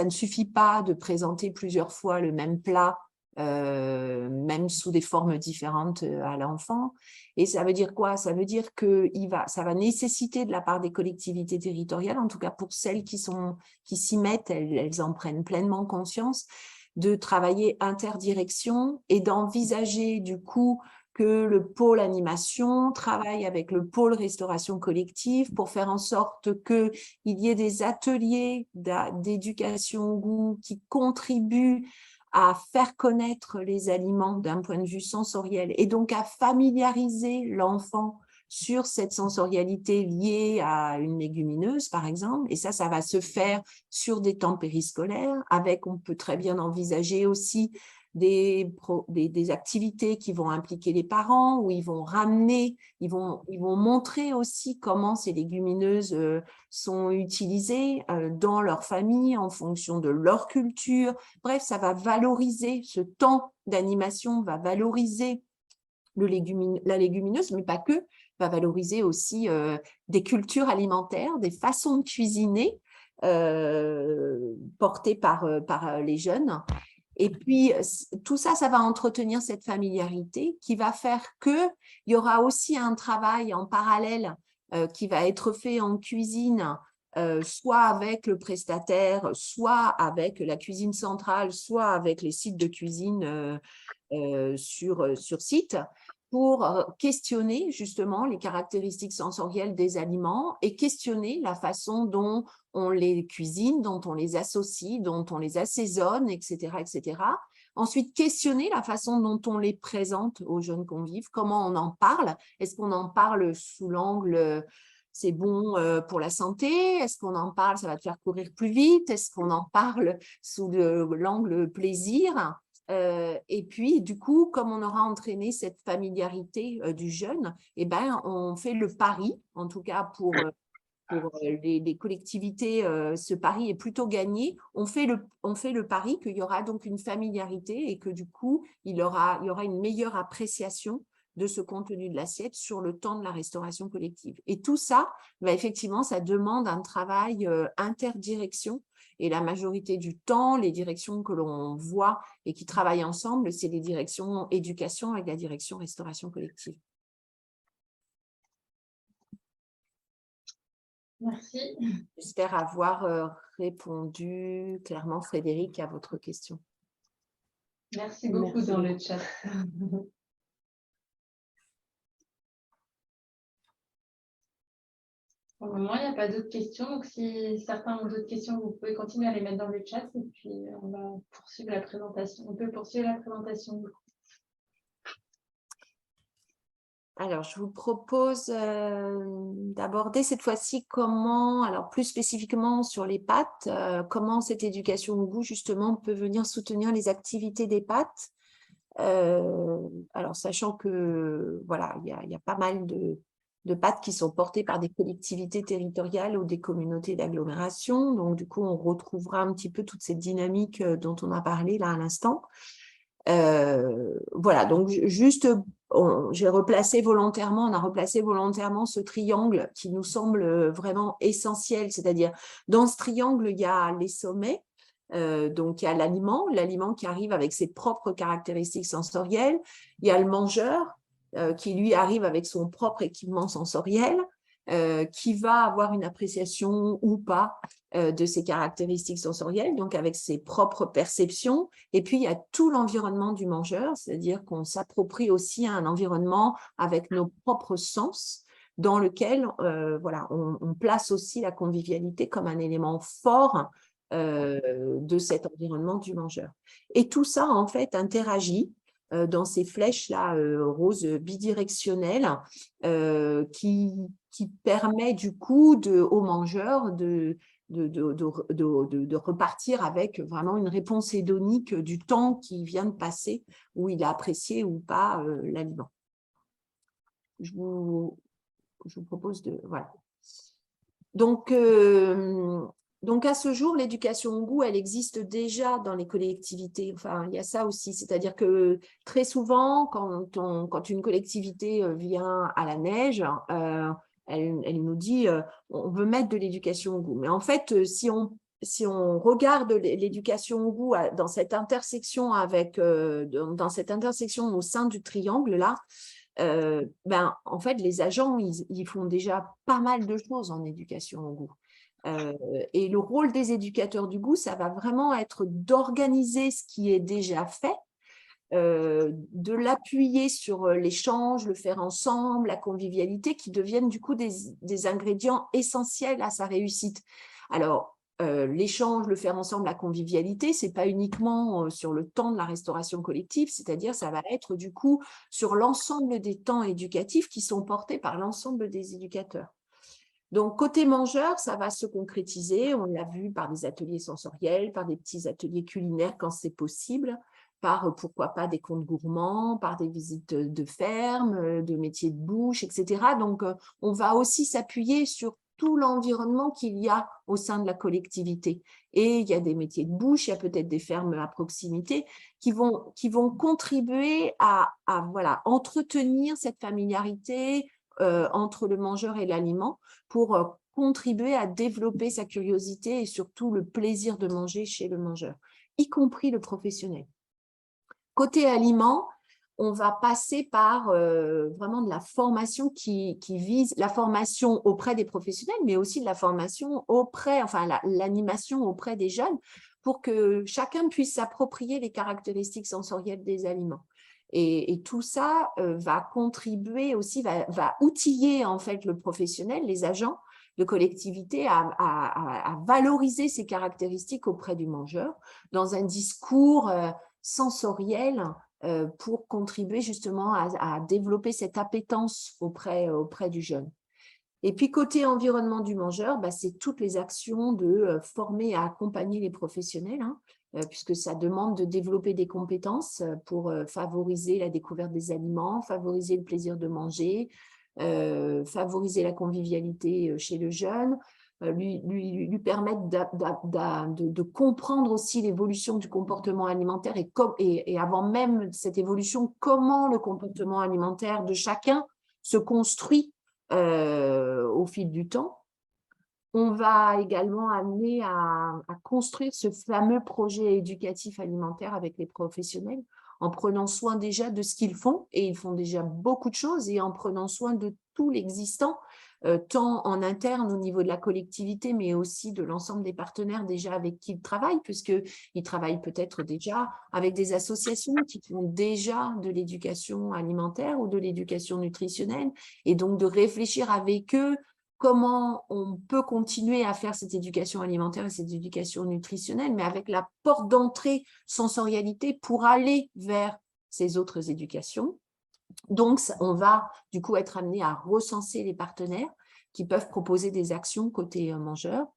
ne suffit pas de présenter plusieurs fois le même plat, même sous des formes différentes à l'enfant. Et ça veut dire quoi? Ça veut dire que ça va nécessiter de la part des collectivités territoriales, en tout cas pour celles qui s'y mettent, elles en prennent pleinement conscience, de travailler interdirection et d'envisager du coup que le pôle animation travaille avec le pôle restauration collective pour faire en sorte qu'il y ait des ateliers d'éducation au goût qui contribuent à faire connaître les aliments d'un point de vue sensoriel et donc à familiariser l'enfant sur cette sensorialité liée à une légumineuse, par exemple. Et ça va se faire sur des temps périscolaires. On peut très bien envisager aussi des activités qui vont impliquer les parents, où ils vont montrer aussi comment ces légumineuses sont utilisées dans leur famille en fonction de leur culture. Bref, ça va valoriser, ce temps d'animation va valoriser la légumineuse, mais pas que, va valoriser aussi des cultures alimentaires, des façons de cuisiner portées par les jeunes. Et puis, tout ça, ça va entretenir cette familiarité qui va faire qu'il y aura aussi un travail en parallèle qui va être fait en cuisine, soit avec le prestataire, soit avec la cuisine centrale, soit avec les sites de cuisine sur site, pour questionner justement les caractéristiques sensorielles des aliments et questionner la façon dont on les cuisine, dont on les associe, dont on les assaisonne, etc., etc. Ensuite, questionner la façon dont on les présente aux jeunes convives, comment on en parle. Est-ce qu'on en parle sous l'angle c'est bon pour la santé? Est-ce qu'on en parle, ça va te faire courir plus vite? Est-ce qu'on en parle sous l'angle plaisir? Et puis, du coup, comme on aura entraîné cette familiarité du jeune, eh ben, on fait le pari, en tout cas pour les collectivités, ce pari est plutôt gagné. On fait le pari qu'il y aura donc une familiarité et que du coup, il y aura une meilleure appréciation de ce contenu de l'assiette sur le temps de la restauration collective. Et tout ça, effectivement, ça demande un travail interdirection. Et la majorité du temps, les directions que l'on voit et qui travaillent ensemble, c'est les directions éducation avec la direction restauration collective. Merci. J'espère avoir répondu clairement, Frédéric, à votre question. Merci beaucoup dans le chat. Pour le moment, il n'y a pas d'autres questions. Donc, si certains ont d'autres questions, vous pouvez continuer à les mettre dans le chat et puis on va poursuivre la présentation. On peut poursuivre la présentation. Alors, je vous propose d'aborder cette fois-ci comment, alors plus spécifiquement sur les pâtes, comment cette éducation au goût, justement, peut venir soutenir les activités des pâtes. Alors, sachant que, voilà, il y a pas mal de pâtes qui sont portées par des collectivités territoriales ou des communautés d'agglomération. Donc, du coup, on retrouvera un petit peu toute cette dynamique dont on a parlé là à l'instant. Voilà, donc juste, j'ai replacé volontairement, on a replacé volontairement ce triangle qui nous semble vraiment essentiel, c'est-à-dire dans ce triangle, il y a les sommets, donc il y a l'aliment qui arrive avec ses propres caractéristiques sensorielles, il y a le mangeur qui lui arrive avec son propre équipement sensoriel, qui va avoir une appréciation ou pas de ses caractéristiques sensorielles, donc avec ses propres perceptions. Et puis, il y a tout l'environnement du mangeur, c'est-à-dire qu'on s'approprie aussi un environnement avec nos propres sens, dans lequel voilà, on place aussi la convivialité comme un élément fort de cet environnement du mangeur. Et tout ça, en fait, interagit dans ces flèches-là roses bidirectionnelles qui permet du coup au mangeur de repartir avec vraiment une réponse hédonique du temps qui vient de passer, où il a apprécié ou pas l'aliment. Je vous propose de… Voilà. Donc, à ce jour, l'éducation au goût, elle existe déjà dans les collectivités. Enfin, il y a ça aussi. C'est-à-dire que très souvent, quand une collectivité vient à la neige, elle nous dit on veut mettre de l'éducation au goût. Mais en fait, si on regarde l'éducation au goût dans cette intersection dans cette intersection au sein du triangle là, en fait, les agents, ils font déjà pas mal de choses en éducation au goût. Et le rôle des éducateurs du goût, ça va vraiment être d'organiser ce qui est déjà fait, de l'appuyer sur l'échange, le faire ensemble, la convivialité, qui deviennent du coup des ingrédients essentiels à sa réussite. Alors, l'échange, le faire ensemble, la convivialité, ce n'est pas uniquement sur le temps de la restauration collective, c'est-à-dire ça va être du coup sur l'ensemble des temps éducatifs qui sont portés par l'ensemble des éducateurs. Donc, côté mangeur, ça va se concrétiser, on l'a vu par des ateliers sensoriels, par des petits ateliers culinaires quand c'est possible, par, pourquoi pas, des contes gourmands, par des visites de ferme, de métiers de bouche, etc. Donc, on va aussi s'appuyer sur tout l'environnement qu'il y a au sein de la collectivité. Et il y a des métiers de bouche, il y a peut-être des fermes à proximité qui vont contribuer à voilà, entretenir cette familiarité entre le mangeur et l'aliment pour contribuer à développer sa curiosité et surtout le plaisir de manger chez le mangeur, y compris le professionnel. Côté aliments, on va passer par vraiment de la formation qui vise la formation auprès des professionnels, mais aussi de la formation auprès, enfin l'animation auprès des jeunes, pour que chacun puisse s'approprier les caractéristiques sensorielles des aliments. Et tout ça va contribuer aussi, va outiller en fait le professionnel, les agents de collectivité à valoriser ces caractéristiques auprès du mangeur dans un discours sensoriel pour contribuer justement à développer cette appétence auprès du jeune. Et puis, côté environnement du mangeur, c'est toutes les actions de former et accompagner les professionnels, hein, puisque ça demande de développer des compétences pour favoriser la découverte des aliments, favoriser le plaisir de manger, favoriser la convivialité chez le jeune, lui permettre de comprendre aussi l'évolution du comportement alimentaire et avant même cette évolution, comment le comportement alimentaire de chacun se construit au fil du temps. On va également amener à construire ce fameux projet éducatif alimentaire avec les professionnels en prenant soin déjà de ce qu'ils font, et ils font déjà beaucoup de choses, et en prenant soin de tout l'existant, tant en interne au niveau de la collectivité, mais aussi de l'ensemble des partenaires déjà avec qui ils travaillent, puisqu'ils travaillent peut-être déjà avec des associations qui font déjà de l'éducation alimentaire ou de l'éducation nutritionnelle, et donc de réfléchir avec eux comment on peut continuer à faire cette éducation alimentaire et cette éducation nutritionnelle, mais avec la porte d'entrée sensorialité pour aller vers ces autres éducations. Donc, on va du coup être amené à recenser les partenaires qui peuvent proposer des actions côté mangeur.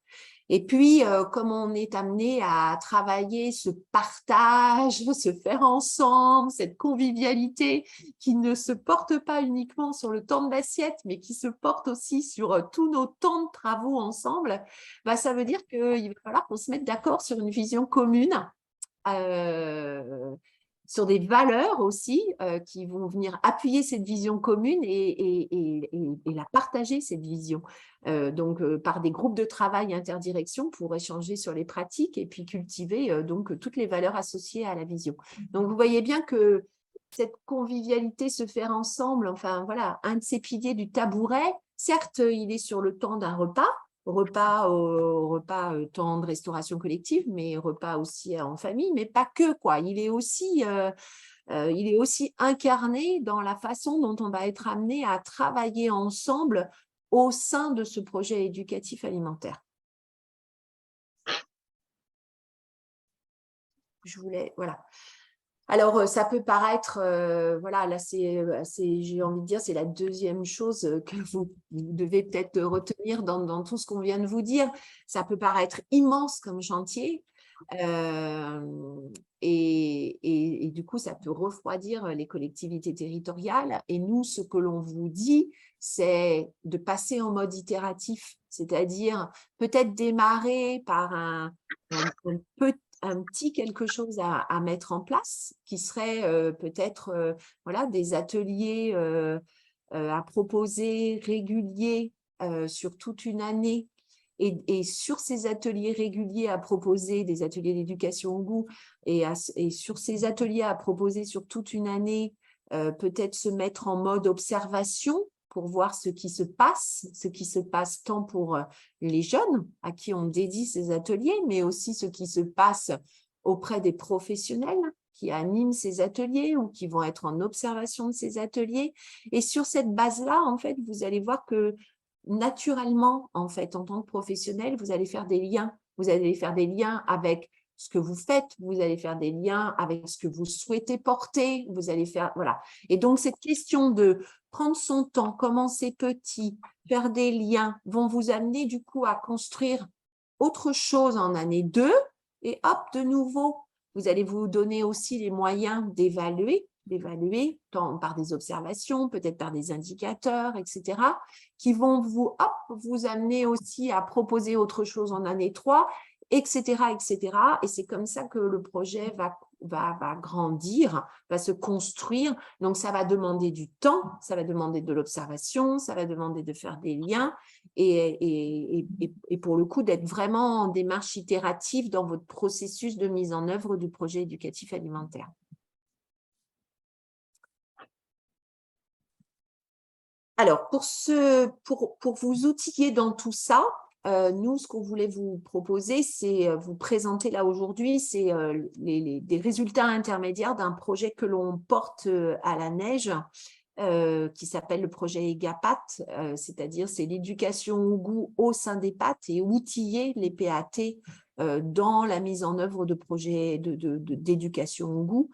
Et puis, comme on est amené à travailler ce partage, se faire ensemble, cette convivialité qui ne se porte pas uniquement sur le temps de l'assiette, mais qui se porte aussi sur tous nos temps de travaux ensemble, ça veut dire qu'il va falloir qu'on se mette d'accord sur une vision commune, sur des valeurs aussi qui vont venir appuyer cette vision commune et la partager, cette vision. Donc, par des groupes de travail interdirection pour échanger sur les pratiques et puis cultiver donc toutes les valeurs associées à la vision. Donc, vous voyez bien que cette convivialité, se faire ensemble, enfin voilà, un de ces piliers du tabouret, certes, il est sur le temps d'un repas temps de restauration collective, mais repas aussi en famille, mais pas que, quoi. Il est aussi incarné dans la façon dont on va être amené à travailler ensemble au sein de ce projet éducatif alimentaire. Voilà. Alors, ça peut paraître, voilà, là, j'ai envie de dire, c'est la deuxième chose que vous devez peut-être retenir dans tout ce qu'on vient de vous dire. Ça peut paraître immense comme chantier et du coup, ça peut refroidir les collectivités territoriales. Et nous, ce que l'on vous dit, c'est de passer en mode itératif, c'est-à-dire peut-être démarrer par un petit quelque chose à mettre en place, qui serait peut-être voilà, des ateliers à proposer réguliers sur toute une année. Et sur ces ateliers réguliers à proposer, des ateliers d'éducation au goût, et sur ces ateliers à proposer sur toute une année, peut-être se mettre en mode observation pour voir ce qui se passe tant pour les jeunes à qui on dédie ces ateliers, mais aussi ce qui se passe auprès des professionnels qui animent ces ateliers ou qui vont être en observation de ces ateliers. Et sur cette base-là, en fait, vous allez voir que naturellement, en fait, en tant que professionnel, vous allez faire des liens. Vous allez faire des liens avec ce que vous faites, vous allez faire des liens avec ce que vous souhaitez porter, vous allez faire, voilà. Et donc, cette question de prendre son temps, commencer petit, faire des liens, vont vous amener du coup à construire autre chose en année 2, et hop, de nouveau, vous allez vous donner aussi les moyens d'évaluer tant par des observations, peut-être par des indicateurs, etc., qui vont vous amener aussi à proposer autre chose en année 3, etc., etc. Et c'est comme ça que le projet va grandir, va se construire. Donc, ça va demander du temps, ça va demander de l'observation, ça va demander de faire des liens et pour le coup, d'être vraiment en démarche itérative dans votre processus de mise en œuvre du projet éducatif alimentaire. Alors, pour vous outiller dans tout ça, nous, ce qu'on voulait vous proposer, c'est vous présenter là aujourd'hui, c'est des résultats intermédiaires d'un projet que l'on porte à la neige, qui s'appelle le projet EGAPAT, c'est-à-dire c'est l'éducation au goût au sein des pâtes et outiller les PAT dans la mise en œuvre de projets d'éducation au goût.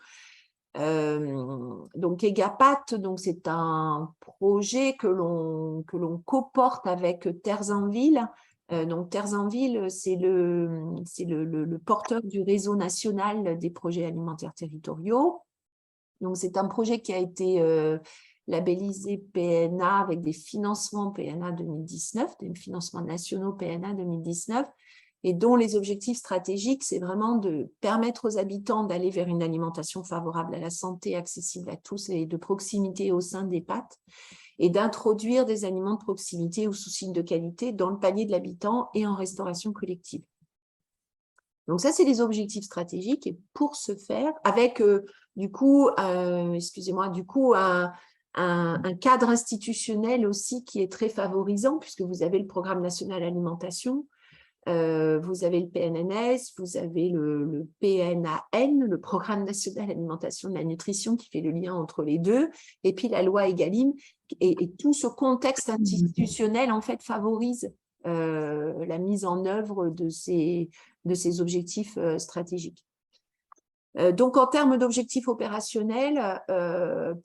Donc EGAPAT, c'est un projet que l'on coporte avec Terres en Ville. Donc Terres en Ville, c'est le porteur du réseau national des projets alimentaires territoriaux. Donc c'est un projet qui a été labellisé PNA avec des financements PNA 2019, des financements nationaux PNA 2019, et dont les objectifs stratégiques, c'est vraiment de permettre aux habitants d'aller vers une alimentation favorable à la santé, accessible à tous et de proximité au sein des PAT, et d'introduire des aliments de proximité ou sous signe de qualité dans le panier de l'habitant et en restauration collective. Donc ça, c'est les objectifs stratégiques, et pour ce faire, avec un cadre institutionnel aussi qui est très favorisant, puisque vous avez le Programme national alimentation, vous avez le PNNS, vous avez le PNAN, le Programme national alimentation de la nutrition, qui fait le lien entre les deux, et puis la loi Egalim, et tout ce contexte institutionnel en fait favorise la mise en œuvre de ces objectifs stratégiques. Donc, en termes d'objectifs opérationnels,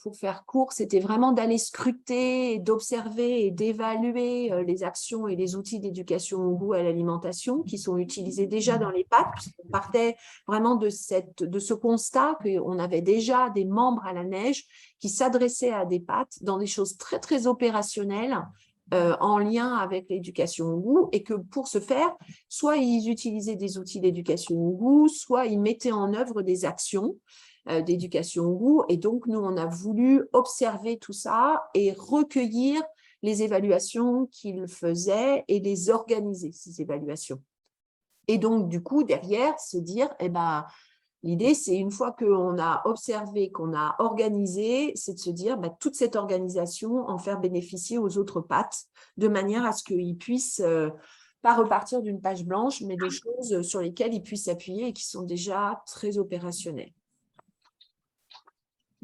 pour faire court, c'était vraiment d'aller scruter, d'observer et d'évaluer les actions et les outils d'éducation au goût et à l'alimentation qui sont utilisés déjà dans les PAT. On partait vraiment de ce constat qu'on avait déjà des membres à la neige qui s'adressaient à des PAT dans des choses très, très opérationnelles, en lien avec l'éducation au goût, et que pour ce faire, soit ils utilisaient des outils d'éducation au goût, soit ils mettaient en œuvre des actions d'éducation au goût. Et donc, nous, on a voulu observer tout ça et recueillir les évaluations qu'ils faisaient et les organiser, ces évaluations. Et donc, du coup, derrière, se dire, l'idée, c'est une fois qu'on a observé, qu'on a organisé, c'est de se dire, toute cette organisation, en faire bénéficier aux autres PAT, de manière à ce qu'ils puissent pas repartir d'une page blanche, mais des choses sur lesquelles ils puissent s'appuyer et qui sont déjà très opérationnelles.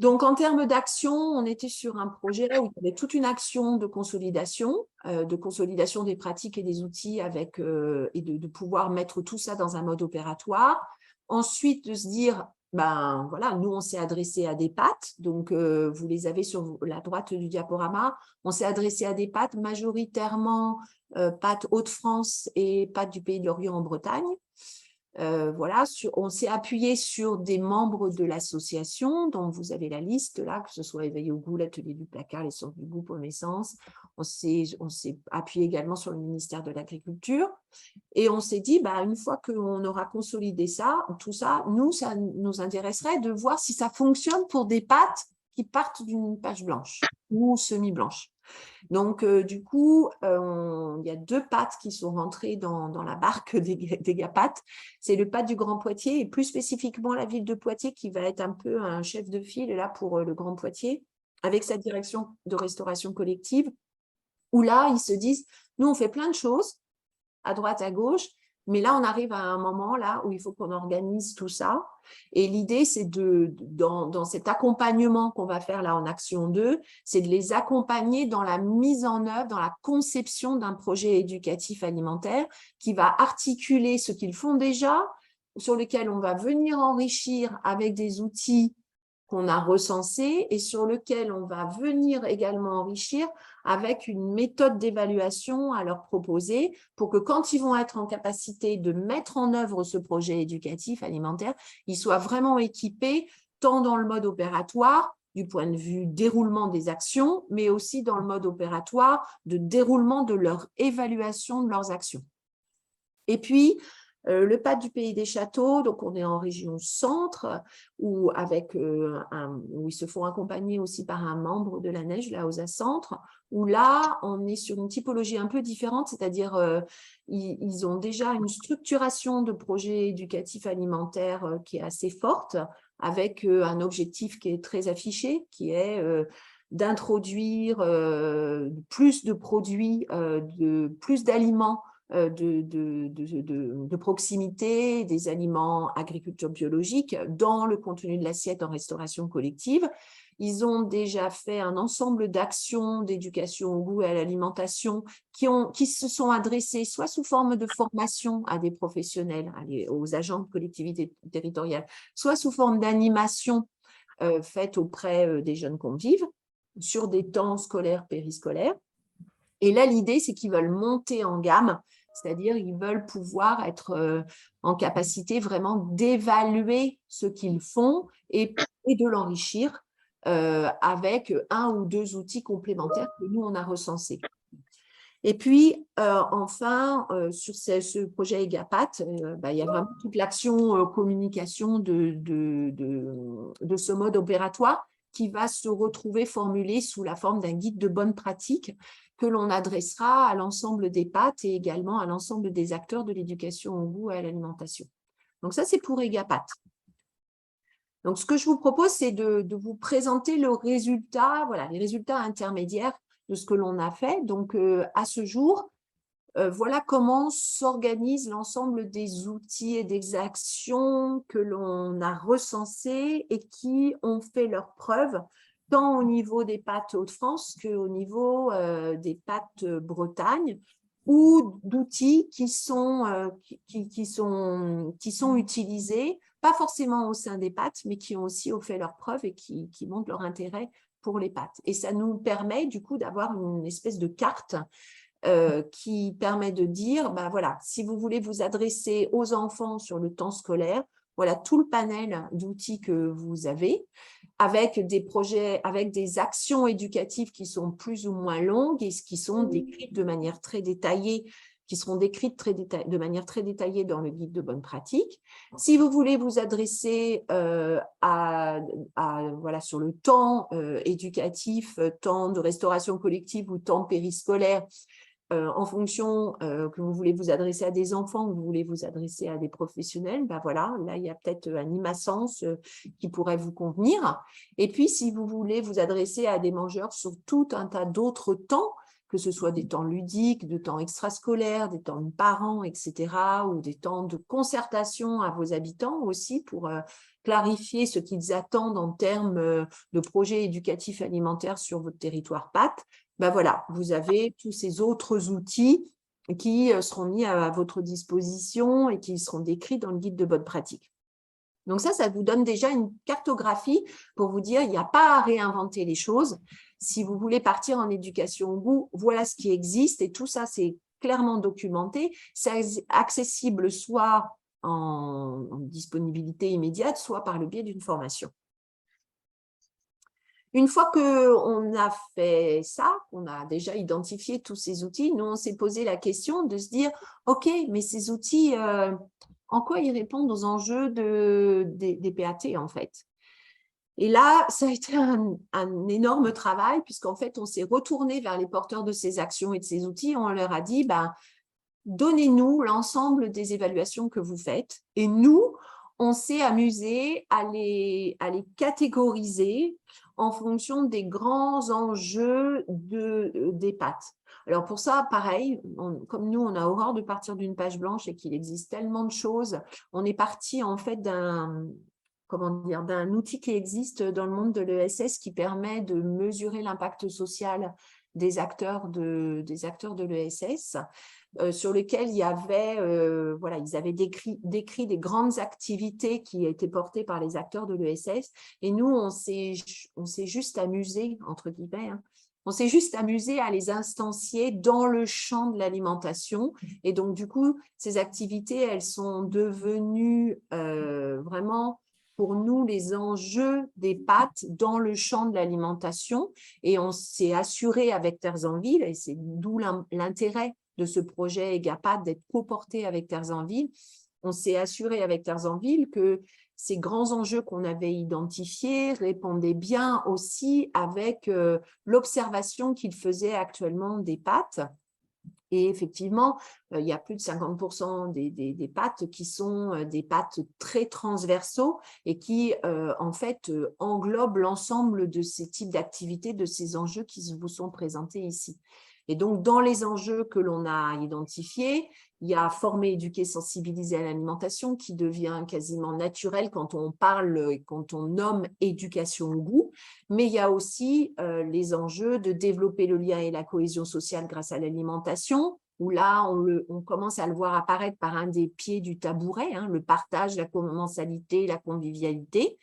Donc, en termes d'action, on était sur un projet où il y avait toute une action de consolidation des pratiques et des outils et de pouvoir mettre tout ça dans un mode opératoire. Ensuite, de se dire, voilà, nous, on s'est adressé à des PAT, donc vous les avez sur la droite du diaporama. On s'est adressé à des PAT majoritairement PAT Hauts-de-France et PAT du Pays de l'Orient en Bretagne. Voilà, on s'est appuyé sur des membres de l'association, dont vous avez la liste là, que ce soit Éveil au goût, l'Atelier du placard, les Sources du goût, Pomme Essence. On s'est appuyé également sur le ministère de l'Agriculture. Et on s'est dit, une fois qu'on aura consolidé tout ça, ça nous intéresserait de voir si ça fonctionne pour des PAT qui partent d'une page blanche ou semi-blanche. Donc, du coup, il y a 2 PAT qui sont rentrés dans la barque des GAPAT. C'est le PAT du Grand Poitiers et plus spécifiquement la ville de Poitiers qui va être un peu un chef de file là pour le Grand Poitiers avec sa direction de restauration collective où là, ils se disent, nous, on fait plein de choses à droite, à gauche, mais là, on arrive à un moment là où il faut qu'on organise tout ça. Et l'idée, c'est dans cet accompagnement qu'on va faire là en action 2, c'est de les accompagner dans la mise en œuvre, dans la conception d'un projet éducatif alimentaire qui va articuler ce qu'ils font déjà, sur lequel on va venir enrichir avec des outils qu'on a recensés et sur lequel on va venir également enrichir avec une méthode d'évaluation à leur proposer pour que quand ils vont être en capacité de mettre en œuvre ce projet éducatif alimentaire, ils soient vraiment équipés tant dans le mode opératoire du point de vue déroulement des actions, mais aussi dans le mode opératoire de déroulement de leur évaluation de leurs actions. Et puis, le PAT du Pays des Châteaux, donc on est en région centre, où ils se font accompagner aussi par un membre de la neige, là aux Centre, où là, on est sur une typologie un peu différente, c'est-à-dire ils ont déjà une structuration de projet éducatif alimentaire qui est assez forte, avec un objectif qui est très affiché, qui est d'introduire plus de produits, plus d'aliments de proximité, des aliments agriculture biologique dans le contenu de l'assiette en restauration collective. Ils ont déjà fait un ensemble d'actions d'éducation au goût et à l'alimentation qui se sont adressées soit sous forme de formation à des professionnels, aux agents de collectivité territoriale, soit sous forme d'animation faites auprès des jeunes convives sur des temps scolaires, périscolaires. Et là, l'idée, c'est qu'ils veulent monter en gamme, c'est-à-dire ils veulent pouvoir être en capacité vraiment d'évaluer ce qu'ils font et de l'enrichir avec 1 ou 2 outils complémentaires que nous, on a recensés. Et puis, enfin, sur ce projet EGAPAT, il y a vraiment toute l'action communication de ce mode opératoire qui va se retrouver formulé sous la forme d'un guide de bonne pratique que l'on adressera à l'ensemble des PAT et également à l'ensemble des acteurs de l'éducation au goût et à l'alimentation. Donc ça, c'est pour EGAPAT. Donc, ce que je vous propose, c'est de vous présenter le résultat, voilà, les résultats intermédiaires de ce que l'on a fait. Donc, à ce jour, voilà comment s'organise l'ensemble des outils et des actions que l'on a recensés et qui ont fait leurs preuves, tant au niveau des PAT Hauts-de-France qu'au niveau des PAT Bretagne, ou d'outils qui sont utilisés, pas forcément au sein des PAT, mais qui ont aussi fait leurs preuves et qui montrent leur intérêt pour les PAT. Et ça nous permet du coup d'avoir une espèce de carte qui permet de dire, voilà, si vous voulez vous adresser aux enfants sur le temps scolaire, voilà tout le panel d'outils que vous avez, avec des projets, avec des actions éducatives qui sont plus ou moins longues et qui sont décrites de manière très détaillée, qui seront décrites de manière très détaillée dans le guide de bonne pratique. Si vous voulez vous adresser voilà, sur le temps éducatif, temps de restauration collective ou temps périscolaire, en fonction que vous voulez vous adresser à des enfants ou que vous voulez vous adresser à des professionnels, voilà, là, il y a peut-être un IMASense qui pourrait vous convenir. Et puis, si vous voulez vous adresser à des mangeurs sur tout un tas d'autres temps, que ce soit des temps ludiques, de temps extrascolaires, des temps de parents, etc., ou des temps de concertation à vos habitants aussi pour clarifier ce qu'ils attendent en termes de projets éducatifs alimentaires sur votre territoire PAT, voilà, vous avez tous ces autres outils qui seront mis à votre disposition et qui seront décrits dans le guide de bonne pratique. Donc ça vous donne déjà une cartographie pour vous dire, il n'y a pas à réinventer les choses. Si vous voulez partir en éducation au goût, voilà ce qui existe et tout ça, c'est clairement documenté. C'est accessible soit en disponibilité immédiate, soit par le biais d'une formation. Une fois qu'on a fait ça, qu'on a déjà identifié tous ces outils, nous, on s'est posé la question de se dire, OK, mais ces outils, en quoi ils répondent aux enjeux des PAT, en fait? Et là, ça a été un énorme travail, puisqu'en fait, on s'est retourné vers les porteurs de ces actions et de ces outils. On leur a dit, donnez-nous l'ensemble des évaluations que vous faites. Et nous, on s'est amusé à les catégoriser en fonction des grands enjeux des PAT. Alors pour ça, pareil, comme nous, on a horreur de partir d'une page blanche et qu'il existe tellement de choses, on est parti en fait d'un outil qui existe dans le monde de l'ESS qui permet de mesurer l'impact social des acteurs de l'ESS. Sur lesquels il y avait, ils avaient décrit des grandes activités qui étaient portées par les acteurs de l'ESS. Et nous, on s'est juste amusé, entre guillemets, on s'est juste amusé à les instancier dans le champ de l'alimentation. Et donc, du coup, ces activités, elles sont devenues vraiment, pour nous, les enjeux des PAT dans le champ de l'alimentation. Et on s'est assuré avec Terres en Ville, et c'est d'où l'intérêt de ce projet EGAPAT d'être coporté avec Terres en Ville, on s'est assuré avec Terres en Ville que ces grands enjeux qu'on avait identifiés répondaient bien aussi avec l'observation qu'ils faisaient actuellement des PAT. Et effectivement, il y a plus de 50% des PAT qui sont des PAT très transversaux et qui, en fait, englobent l'ensemble de ces types d'activités, de ces enjeux qui vous sont présentés ici. Et donc, dans les enjeux que l'on a identifiés, il y a former, éduquer, sensibiliser à l'alimentation qui devient quasiment naturel quand on parle, quand on nomme éducation au goût. Mais il y a aussi les enjeux de développer le lien et la cohésion sociale grâce à l'alimentation, où là, on commence à le voir apparaître par un des pieds du tabouret, le partage, la commensalité, la convivialité.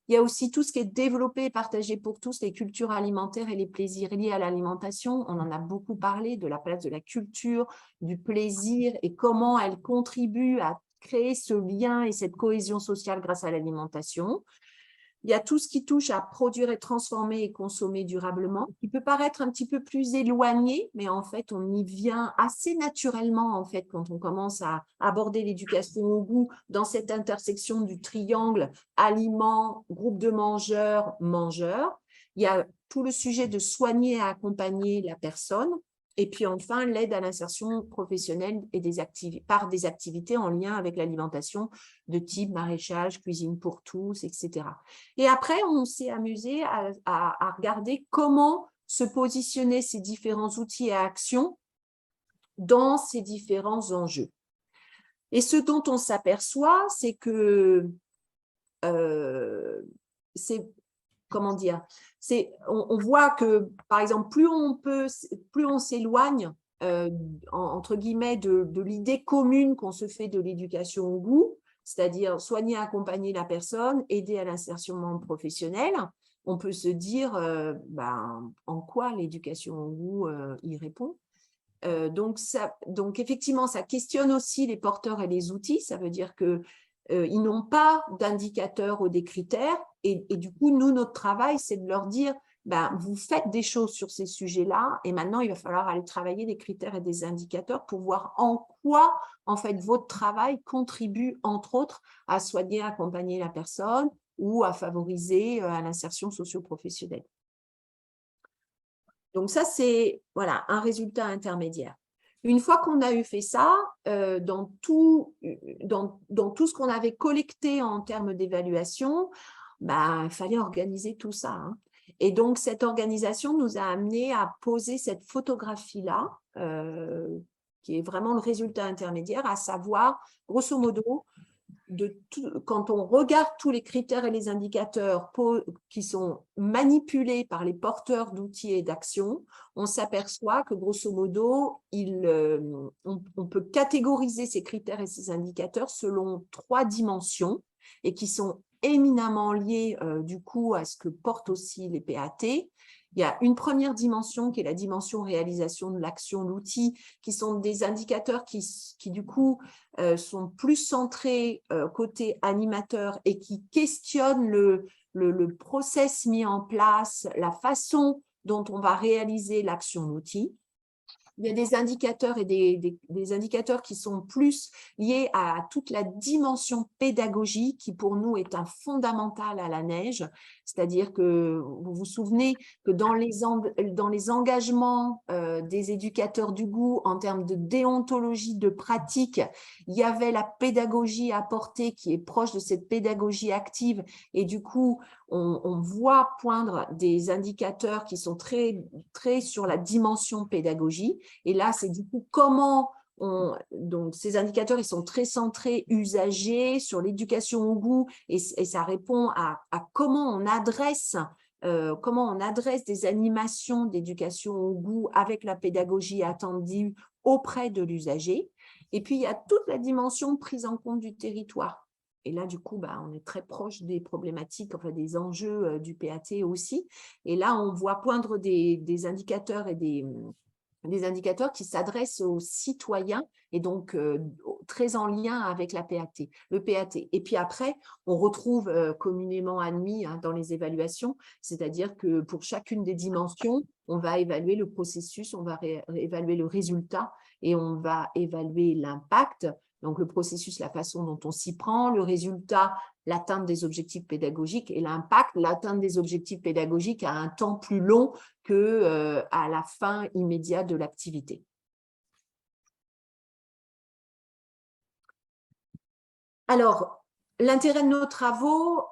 Il y a aussi tout ce qui est développé et partagé pour tous, les cultures alimentaires et les plaisirs liés à l'alimentation. On en a beaucoup parlé de la place de la culture, du plaisir et comment elle contribue à créer ce lien et cette cohésion sociale grâce à l'alimentation. Il y a tout ce qui touche à produire et transformer et consommer durablement, qui peut paraître un petit peu plus éloigné, mais en fait, on y vient assez naturellement en fait quand on commence à aborder l'éducation au goût dans cette intersection du triangle aliments, groupe de mangeurs, mangeurs. Il y a tout le sujet de soigner et accompagner la personne. Et puis enfin, l'aide à l'insertion professionnelle et par des activités en lien avec l'alimentation de type maraîchage, cuisine pour tous, etc. Et après, on s'est amusé à regarder comment se positionner ces différents outils et actions dans ces différents enjeux. Et ce dont on s'aperçoit, c'est que comment dire, on voit que, par exemple, plus on s'éloigne, entre guillemets, de l'idée commune qu'on se fait de l'éducation au goût, c'est-à-dire soigner, accompagner la personne, aider à l'insertion professionnelle, on peut se dire en quoi l'éducation au goût y répond. Donc, effectivement, ça questionne aussi les porteurs et les outils. Ça veut dire que ils n'ont pas d'indicateurs ou des critères. Et du coup, nous, notre travail, c'est de leur dire, vous faites des choses sur ces sujets-là et maintenant, il va falloir aller travailler des critères et des indicateurs pour voir en quoi, en fait, votre travail contribue, entre autres, à soigner, accompagner la personne ou à favoriser à l'insertion socio-professionnelle. Donc ça, c'est un résultat intermédiaire. Une fois qu'on a eu fait ça, dans tout ce qu'on avait collecté en termes d'évaluation, il fallait organiser tout ça. Hein. Et donc, cette organisation nous a amené à poser cette photographie-là, qui est vraiment le résultat intermédiaire, à savoir, grosso modo, quand on regarde tous les critères et les indicateurs qui sont manipulés par les porteurs d'outils et d'actions, on s'aperçoit que grosso modo, on peut catégoriser ces critères et ces indicateurs selon 3 dimensions et qui sont éminemment liées du coup à ce que portent aussi les PAT. Il y a une première dimension qui est la dimension réalisation de l'action, l'outil, qui sont des indicateurs qui du coup sont plus centrés côté animateur et qui questionnent le process mis en place, la façon dont on va réaliser l'action l'outil. Il y a des indicateurs et des indicateurs qui sont plus liés à toute la dimension pédagogique qui pour nous est un fondamental à la neige. C'est-à-dire que vous vous souvenez que dans les engagements des éducateurs du goût en termes de déontologie, de pratique, il y avait la pédagogie apportée qui est proche de cette pédagogie active et du coup, on voit poindre des indicateurs qui sont très, très sur la dimension pédagogie. Et là, c'est du coup comment donc ces indicateurs, ils sont très centrés usagers sur l'éducation au goût et ça répond à comment on adresse des animations d'éducation au goût avec la pédagogie attendue auprès de l'usager. Et puis, il y a toute la dimension prise en compte du territoire. Et là, du coup, on est très proche des problématiques, enfin des enjeux du PAT aussi. Et là, on voit poindre des indicateurs et des indicateurs qui s'adressent aux citoyens et donc très en lien avec le PAT. Et puis après, on retrouve communément admis dans les évaluations, c'est-à-dire que pour chacune des dimensions, on va évaluer le processus, on va évaluer le résultat et on va évaluer l'impact. Donc, le processus, la façon dont on s'y prend, le résultat, l'atteinte des objectifs pédagogiques et l'impact, l'atteinte des objectifs pédagogiques à un temps plus long qu'à la fin immédiate de l'activité. Alors, l'intérêt de nos travaux,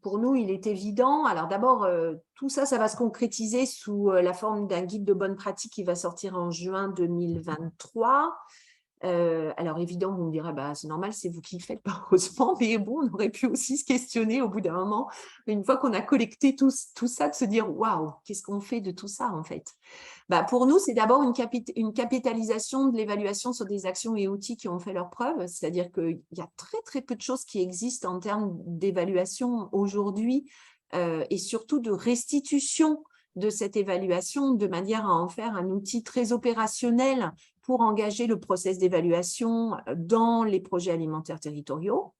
pour nous, il est évident. Alors d'abord, tout ça, ça va se concrétiser sous la forme d'un guide de bonne pratique qui va sortir en juin 2023. Alors évidemment, vous me direz, bah, c'est normal, c'est vous qui le faites, malheureusement, mais bon, on aurait pu aussi se questionner au bout d'un moment, une fois qu'on a collecté tout ça, de se dire, waouh, qu'est-ce qu'on fait de tout ça en fait? Bah, pour nous, c'est d'abord une capitalisation de l'évaluation sur des actions et outils qui ont fait leurs preuves, c'est-à-dire qu'il y a très très peu de choses qui existent en termes d'évaluation aujourd'hui et surtout de restitution de cette évaluation de manière à en faire un outil très opérationnel pour engager le process d'évaluation dans les projets alimentaires territoriaux.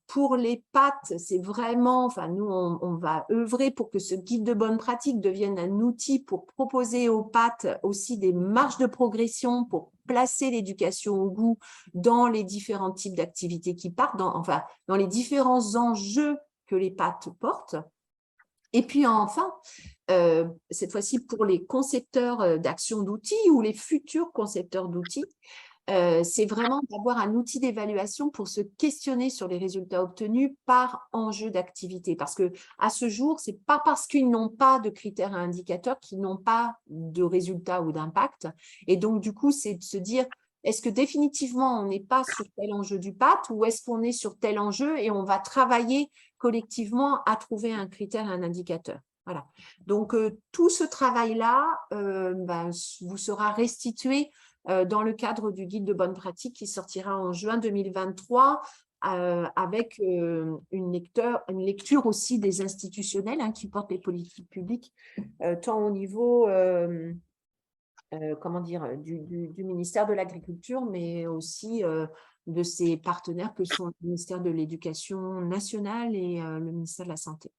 Pour les pâtes, c'est vraiment, enfin nous, on va œuvrer pour que ce guide de bonne pratique devienne un outil pour proposer aux pâtes aussi des marges de progression pour placer l'éducation au goût dans les différents types d'activités qui partent, dans les différents enjeux que les pâtes portent. Et puis enfin, cette fois-ci pour les concepteurs d'actions d'outils ou les futurs concepteurs d'outils, c'est vraiment d'avoir un outil d'évaluation pour se questionner sur les résultats obtenus par enjeu d'activité. Parce qu'à ce jour, ce n'est pas parce qu'ils n'ont pas de critères et indicateurs qu'ils n'ont pas de résultats ou d'impact. Et donc, du coup, c'est de se dire, est-ce que définitivement, on n'est pas sur tel enjeu du PAT ou est-ce qu'on est sur tel enjeu et on va travailler collectivement à trouver un critère et un indicateur. Voilà. Donc, tout ce travail-là vous sera restitué dans le cadre du guide de bonne pratique qui sortira en juin 2023 avec une lecture aussi des institutionnels qui portent les politiques publiques, tant au niveau du ministère de l'Agriculture, mais aussi de ses partenaires que sont le ministère de l'Éducation nationale et le ministère de la Santé.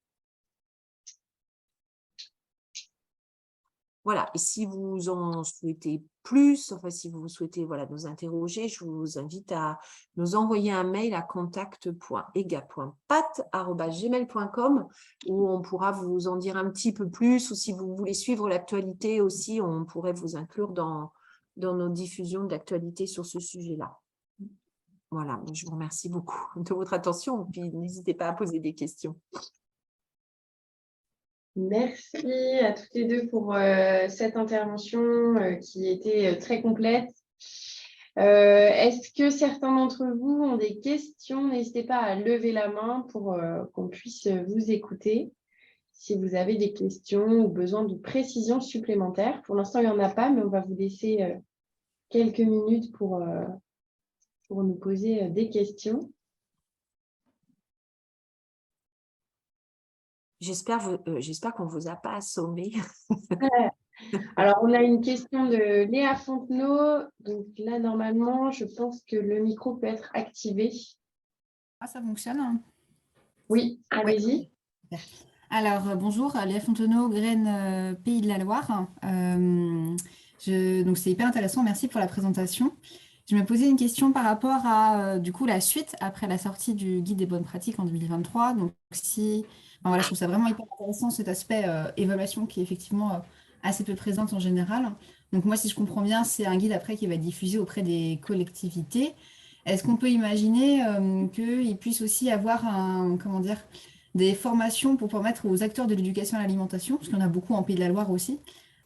Voilà, et si vous en souhaitez plus, enfin si vous souhaitez nous interroger, je vous invite à nous envoyer un mail à contact.ega.pat@gmail.com où on pourra vous en dire un petit peu plus, ou si vous voulez suivre l'actualité aussi, on pourrait vous inclure dans nos diffusions d'actualité sur ce sujet-là. Voilà, je vous remercie beaucoup de votre attention, puis n'hésitez pas à poser des questions. Merci à toutes les deux pour cette intervention qui était très complète. Est-ce que certains d'entre vous ont des questions? N'hésitez pas à lever la main pour qu'on puisse vous écouter. Si vous avez des questions ou besoin de précisions supplémentaires. Pour l'instant, il n'y en a pas, mais on va vous laisser quelques minutes pour nous poser des questions. J'espère qu'on ne vous a pas assommé. Alors, on a une question de Léa Fontenot. Donc là, normalement, je pense que le micro peut être activé. Ah, ça fonctionne? Oui, allez-y. Ouais. Alors, bonjour, Léa Fontenot, Graines Pays de la Loire. Donc, c'est hyper intéressant. Merci pour la présentation. Je me posais une question par rapport à du coup la suite après la sortie du guide des bonnes pratiques en 2023. Donc, je trouve ça vraiment hyper intéressant cet aspect évaluation qui est effectivement assez peu présente en général. Donc, moi, si je comprends bien, c'est un guide après qui va être diffusé auprès des collectivités. Est-ce qu'on peut imaginer qu'il puisse aussi avoir des formations pour permettre aux acteurs de l'éducation à l'alimentation, parce qu'il y en a beaucoup en Pays de la Loire aussi,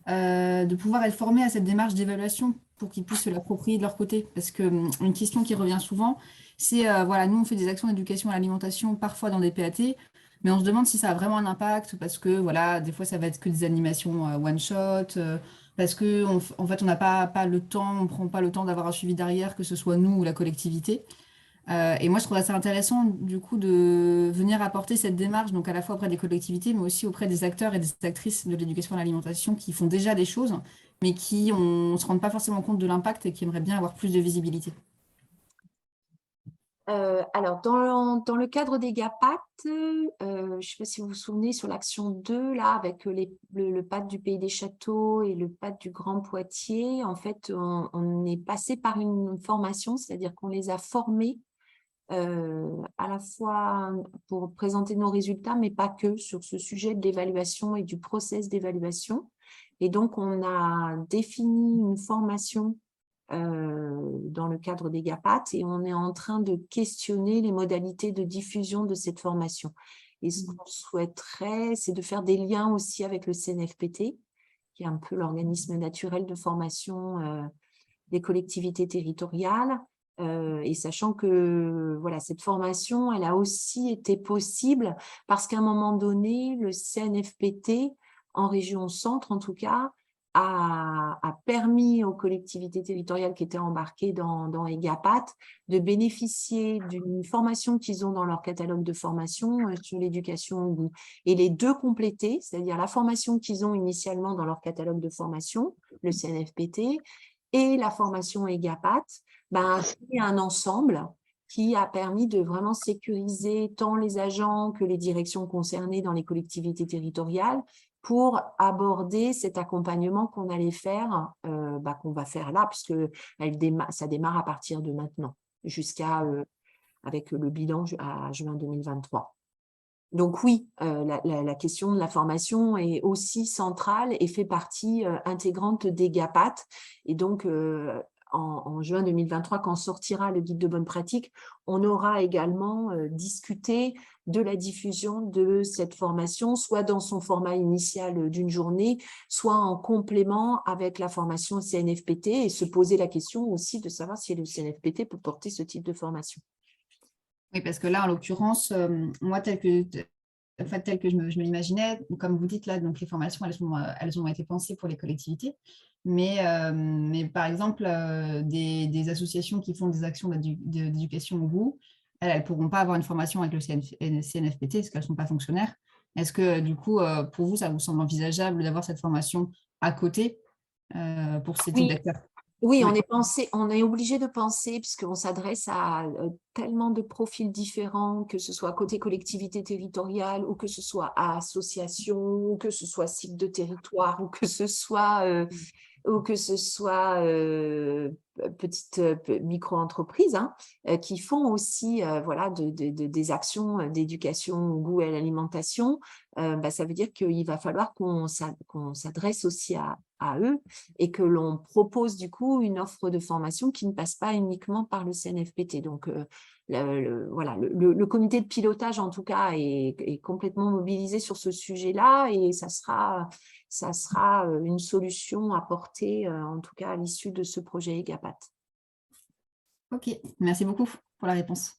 de pouvoir être formés à cette démarche d'évaluation pour qu'ils puissent se l'approprier de leur côté. Parce qu'une question qui revient souvent, c'est, nous, on fait des actions d'éducation à l'alimentation, parfois dans des PAT, mais on se demande si ça a vraiment un impact, parce que, des fois, ça va être que des animations one-shot, parce qu'en fait, on n'a pas le temps, on ne prend pas le temps d'avoir un suivi derrière, que ce soit nous ou la collectivité. Et moi, je trouve assez intéressant, du coup, de venir apporter cette démarche, donc à la fois auprès des collectivités, mais aussi auprès des acteurs et des actrices de l'éducation à l'alimentation qui font déjà des choses, mais qui ne se rendent pas forcément compte de l'impact et qui aimeraient bien avoir plus de visibilité. Alors, dans le cadre des GAPAT, je ne sais pas si vous vous souvenez, sur l'action 2, là, avec le PAT du Pays des Châteaux et le PAT du Grand Poitiers, en fait, on est passé par une formation, c'est-à-dire qu'on les a formés à la fois pour présenter nos résultats, mais pas que, sur ce sujet de l'évaluation et du process d'évaluation. Et donc, on a défini une formation dans le cadre des GAPAT et on est en train de questionner les modalités de diffusion de cette formation. Et ce qu'on souhaiterait, c'est de faire des liens aussi avec le CNFPT, qui est un peu l'organisme naturel de formation des collectivités territoriales. Et sachant que voilà, cette formation, elle a aussi été possible parce qu'à un moment donné, le CNFPT, en région centre en tout cas, a permis aux collectivités territoriales qui étaient embarquées dans EGAPAT de bénéficier d'une formation qu'ils ont dans leur catalogue de formation sur l'éducation au goût. Et les deux complétés, c'est-à-dire la formation qu'ils ont initialement dans leur catalogue de formation, le CNFPT, et la formation EGAPAT, c'est un ensemble qui a permis de vraiment sécuriser tant les agents que les directions concernées dans les collectivités territoriales pour aborder cet accompagnement qu'on allait faire, qu'on va faire là, puisque ça démarre à partir de maintenant, jusqu'à avec le bilan à juin 2023. Donc oui, la question de la formation est aussi centrale et fait partie intégrante d'EGAPAT. Et donc, en juin 2023, quand sortira le guide de bonne pratique, on aura également discuté de la diffusion de cette formation, soit dans son format initial d'une journée, soit en complément avec la formation CNFPT, et se poser la question aussi de savoir si le CNFPT peut porter ce type de formation. Oui, parce que là, en l'occurrence, moi, tel que je me l'imaginais, comme vous dites là, donc les formations, elles ont été pensées pour les collectivités. Mais par exemple, des associations qui font des actions d'éducation au goût, elles ne pourront pas avoir une formation avec le CNFPT parce qu'elles ne sont pas fonctionnaires. Est-ce que, du coup, pour vous, ça vous semble envisageable d'avoir cette formation à côté pour ces types d'acteurs? Oui, on est obligé de penser, puisqu'on s'adresse à tellement de profils différents, que ce soit côté collectivité territoriale, ou que ce soit association, ou que ce soit site de territoire, ou que ce soit petites micro-entreprises qui font aussi voilà, des actions d'éducation au goût et à l'alimentation. Ça veut dire qu'il va falloir qu'on s'adresse aussi à eux et que l'on propose du coup une offre de formation qui ne passe pas uniquement par le CNFPT. Donc, le comité de pilotage, en tout cas, est complètement mobilisé sur ce sujet-là et ça sera une solution apportée, en tout cas, à l'issue de ce projet EGAPAT. Ok, merci beaucoup pour la réponse.